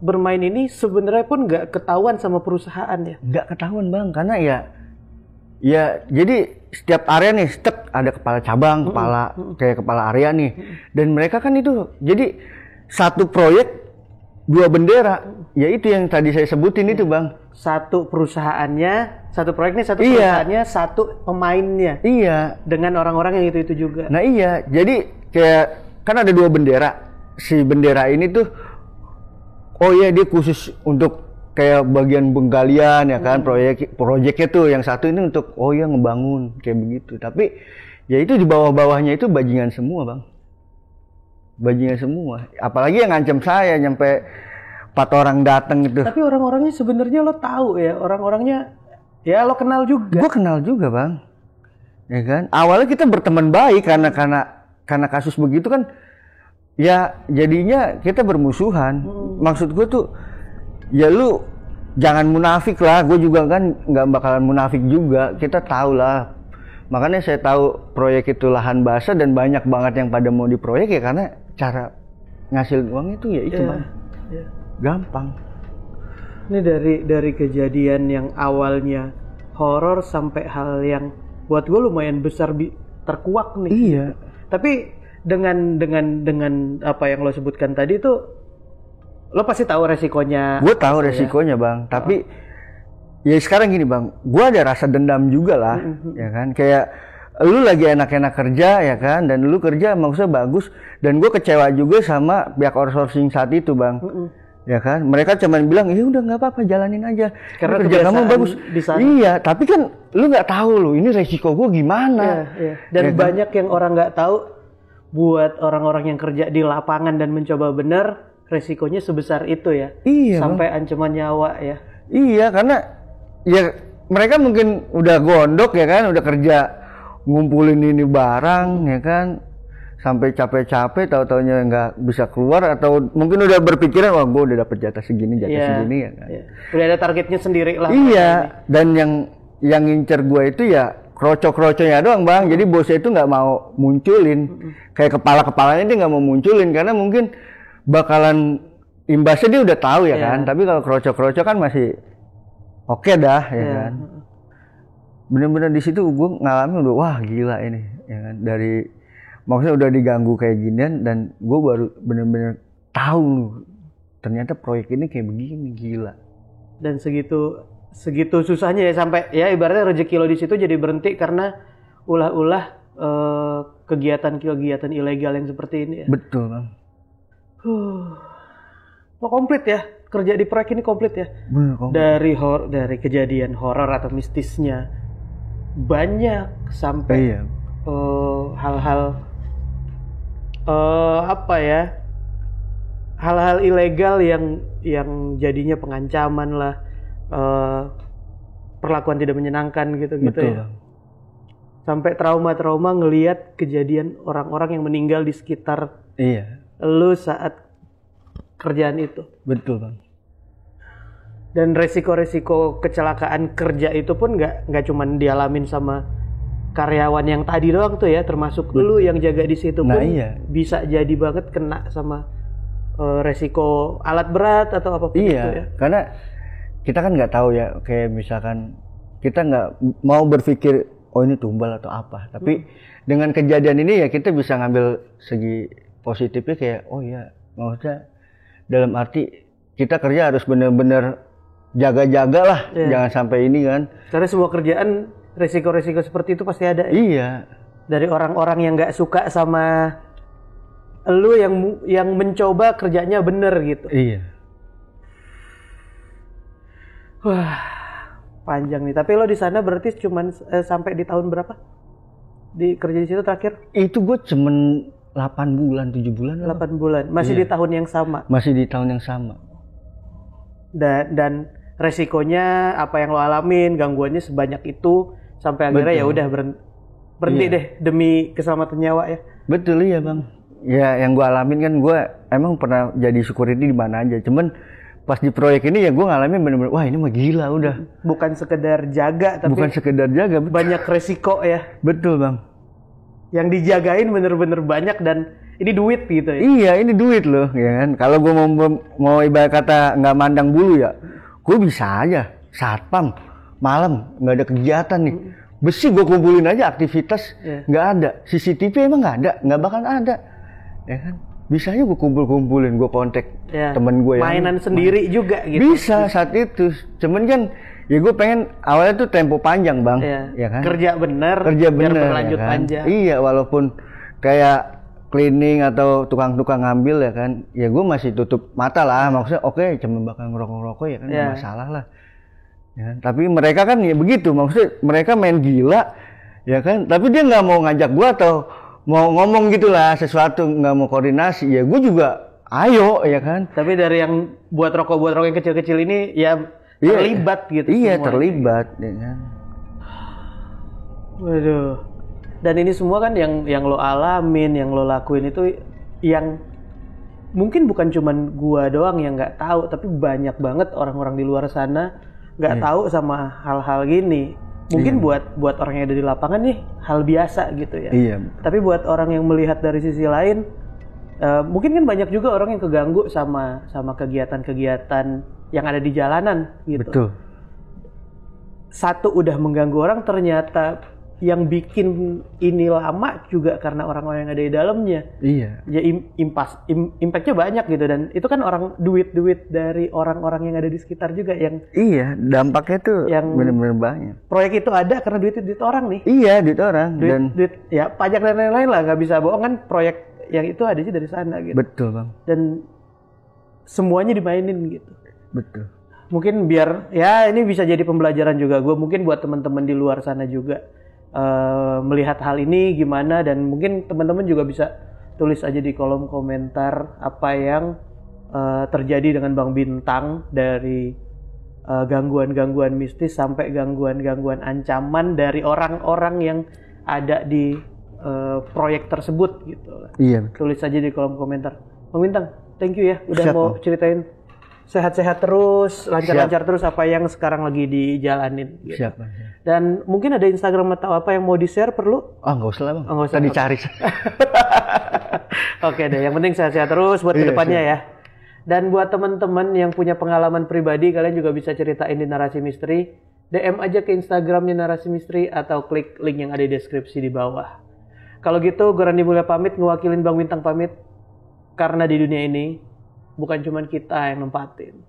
bermain ini sebenarnya pun nggak ketahuan sama perusahaan ya. Nggak ketahuan Bang, karena ya jadi setiap area nih ada kepala cabang, kayak kepala area nih. Dan mereka kan itu jadi satu proyek 2 bendera, yaitu yang tadi saya sebutin itu Bang. Satu perusahaannya, satu proyek nih, satu perusahaannya, satu pemainnya. Iya. Dengan orang-orang yang itu juga. Nah iya, jadi kayak kan ada 2 bendera. Si bendera ini tuh, oh iya dia khusus untuk kayak bagian penggalian ya kan, proyeknya tuh yang satu ini untuk oh iya ngebangun kayak begitu. Tapi ya itu di bawah-bawahnya itu bajingan semua Bang. Bajingan semua. Apalagi yang ngancam saya nyampe 4 orang datang itu. Tapi orang-orangnya sebenarnya lo tahu ya, orang-orangnya ya lo kenal juga. Gue kenal juga Bang, ya kan. Awalnya kita berteman baik karena kasus begitu kan, ya jadinya kita bermusuhan. Maksud gue tuh, ya lu jangan munafik lah. Gue juga kan nggak bakalan munafik juga. Kita tahu lah. Makanya saya tahu proyek itu lahan basah dan banyak banget yang pada mau diproyek ya karena cara ngasil uang itu ya itu Bang. Yeah. Gampang. Ini dari kejadian yang awalnya horor sampai hal yang buat gue lumayan besar terkuak nih. Iya. Tapi dengan apa yang lo sebutkan tadi itu lo pasti tahu resikonya. Gue tahu resikonya Bang. Tapi ya sekarang gini Bang, gue ada rasa dendam juga lah, ya kan. Kayak lu lagi enak-enak kerja ya kan, dan lu kerja maksudnya bagus. Dan gue kecewa juga sama pihak outsourcing saat itu Bang. Ya kan, mereka cuma bilang ya udah nggak apa-apa jalanin aja karena kerja kamu bagus di sana. Iya, tapi kan lu nggak tahu lu ini resiko gue gimana. Iya. Dan ya banyak kan? Yang orang nggak tahu, buat orang-orang yang kerja di lapangan dan mencoba benar resikonya sebesar itu ya. Iya, sampai ancaman nyawa ya. Iya, karena ya mereka mungkin udah gondok ya kan, udah kerja ngumpulin ini barang ya kan, sampai capek-capek tahu-taunya nggak bisa keluar, atau mungkin udah berpikiran wah gue udah dapet jatah segini segini ya kan. Udah ada targetnya sendiri lah. Iya, dan yang ngincer gue itu ya kroco-kroconya doang Bang. Jadi bosnya itu nggak mau munculin, kayak kepala-kepalanya dia nggak mau munculin karena mungkin bakalan imbasnya dia udah tahu ya kan. Tapi kalau kroco-kroco kan masih oke dah ya kan. Bener-bener di situ gue ngalamin udah wah gila ini ya kan, dari maksudnya udah diganggu kayak ginian dan gue baru bener-bener tahu ternyata proyek ini kayak begini, gila. Dan segitu susahnya ya, sampai ya ibaratnya rezeki lo di situ jadi berhenti karena ulah-ulah kegiatan-kegiatan ilegal yang seperti ini ya. Betul Bang. Komplit ya, kerja di proyek ini komplit ya. Bener, komplit. Dari kejadian horor atau mistisnya banyak sampai hal-hal apa ya, hal-hal ilegal yang jadinya pengancaman lah, perlakuan tidak menyenangkan gitu ya. Sampai trauma-trauma ngelihat kejadian orang-orang yang meninggal di sekitar lu saat kerjaan itu. Betul Bang. Dan resiko-resiko kecelakaan kerja itu pun nggak cuma dialamin sama karyawan yang tadi doang tuh ya, termasuk lu yang jaga di situ pun bisa jadi banget kena sama resiko alat berat atau apapun itu ya. Karena kita kan nggak tahu ya, kayak misalkan kita nggak mau berpikir oh ini tumbal atau apa, tapi dengan kejadian ini ya kita bisa ngambil segi positifnya, kayak oh iya, maksudnya dalam arti kita kerja harus benar-benar jaga-jaga lah, jangan sampai ini kan. Karena semua kerjaan resiko-resiko seperti itu pasti ada. Iya. Dari orang-orang yang nggak suka sama lu yang mencoba kerjanya bener gitu. Iya. Wah, panjang nih. Tapi lo di sana berarti cuman sampai di tahun berapa? Di kerja di situ terakhir? Itu gue cuman 8 bulan, 7 bulan. 8 bulan. Masih di tahun yang sama. Masih di tahun yang sama. Dan resikonya apa yang lo alamin, gangguannya sebanyak itu sampai akhirnya ya udah berhenti deh demi keselamatan nyawa ya. Betul ya bang. Ya yang gue alamin kan gue emang pernah jadi security di mana aja. Cuman pas di proyek ini ya gue ngalamin bener-bener wah ini mah gila udah. Bukan sekedar jaga tapi bukan sekedar jaga. Betul. Banyak resiko ya. Betul bang. Yang dijagain bener-bener banyak dan ini duit gitu ya. Iya ini duit loh ya kan. Kalau gue mau ibarat kata nggak mandang bulu ya, gue bisa aja satpam malam nggak ada kegiatan nih. Besi gue kumpulin aja aktivitas nggak ada. CCTV emang nggak bakal ada. Ya kan? Bisa aja gue kumpulin, gue kontak temen gue yang mainan sendiri juga gitu. Bisa saat itu, cuman kan ya gue pengen awalnya tuh tempo panjang bang, ya kan? Kerja bener, biar berlanjut ya kan? Panjang. Iya, walaupun kayak cleaning atau tukang-tukang ngambil ya kan, ya gue masih tutup mata lah, maksudnya oke, cuma bakal ngerokok-ngerokok ya kan, nggak masalah lah. Ya kan? Tapi mereka kan ya begitu, maksudnya mereka main gila, ya kan? Tapi dia nggak mau ngajak gue atau mau ngomong gitulah sesuatu, nggak mau koordinasi, ya gue juga ayo ya kan. Tapi dari yang buat rokok yang kecil-kecil ini ya terlibat gitu. Iya terlibat ya kan. Waduh. Dan ini semua kan yang lo alamin, yang lo lakuin itu yang mungkin bukan cuman gua doang yang nggak tahu, tapi banyak banget orang-orang di luar sana nggak tahu sama hal-hal gini. Mungkin buat orang yang ada di lapangan nih hal biasa gitu ya. Iya. Tapi buat orang yang melihat dari sisi lain, mungkin kan banyak juga orang yang keganggu sama kegiatan-kegiatan yang ada di jalanan gitu. Betul. Satu udah mengganggu orang, ternyata yang bikin ini lama juga karena orang-orang yang ada di dalamnya. Iya. Ya impactnya banyak gitu, dan itu kan duit dari orang-orang yang ada di sekitar juga yang. Iya, dampaknya tuh yang benar-benar banyak. Proyek itu ada karena duit orang nih. Iya, duit orang. Duit ya pajak dan lain-lain lah, nggak bisa bohong kan, proyek yang itu ada sih dari sana gitu. Betul bang. Dan semuanya dimainin gitu. Betul. Mungkin biar ya ini bisa jadi pembelajaran juga gue, mungkin buat teman-teman di luar sana juga. Melihat hal ini gimana, dan mungkin teman-teman juga bisa tulis aja di kolom komentar apa yang terjadi dengan Bang Bintang, dari gangguan-gangguan mistis sampai gangguan-gangguan ancaman dari orang-orang yang ada di proyek tersebut gitu. Iya. Tulis aja di kolom komentar. Bang Bintang, thank you ya udah mau ceritain. Sehat-sehat terus, lancar-lancar terus apa yang sekarang lagi dijalanin. Gitu. Siap. Dan mungkin ada Instagram atau apa yang mau di-share perlu? Nggak usah lah bang. Nggak usah dicari. Oke deh, yang penting sehat-sehat terus buat kedepannya ya. Dan buat teman-teman yang punya pengalaman pribadi, kalian juga bisa ceritain di Narasi Misteri. DM aja ke Instagramnya Narasi Misteri atau klik link yang ada di deskripsi di bawah. Kalau gitu, gue Randy Mulya pamit, ngewakilin Bang Bintang pamit. Karena di dunia ini bukan cuma kita yang nempatin,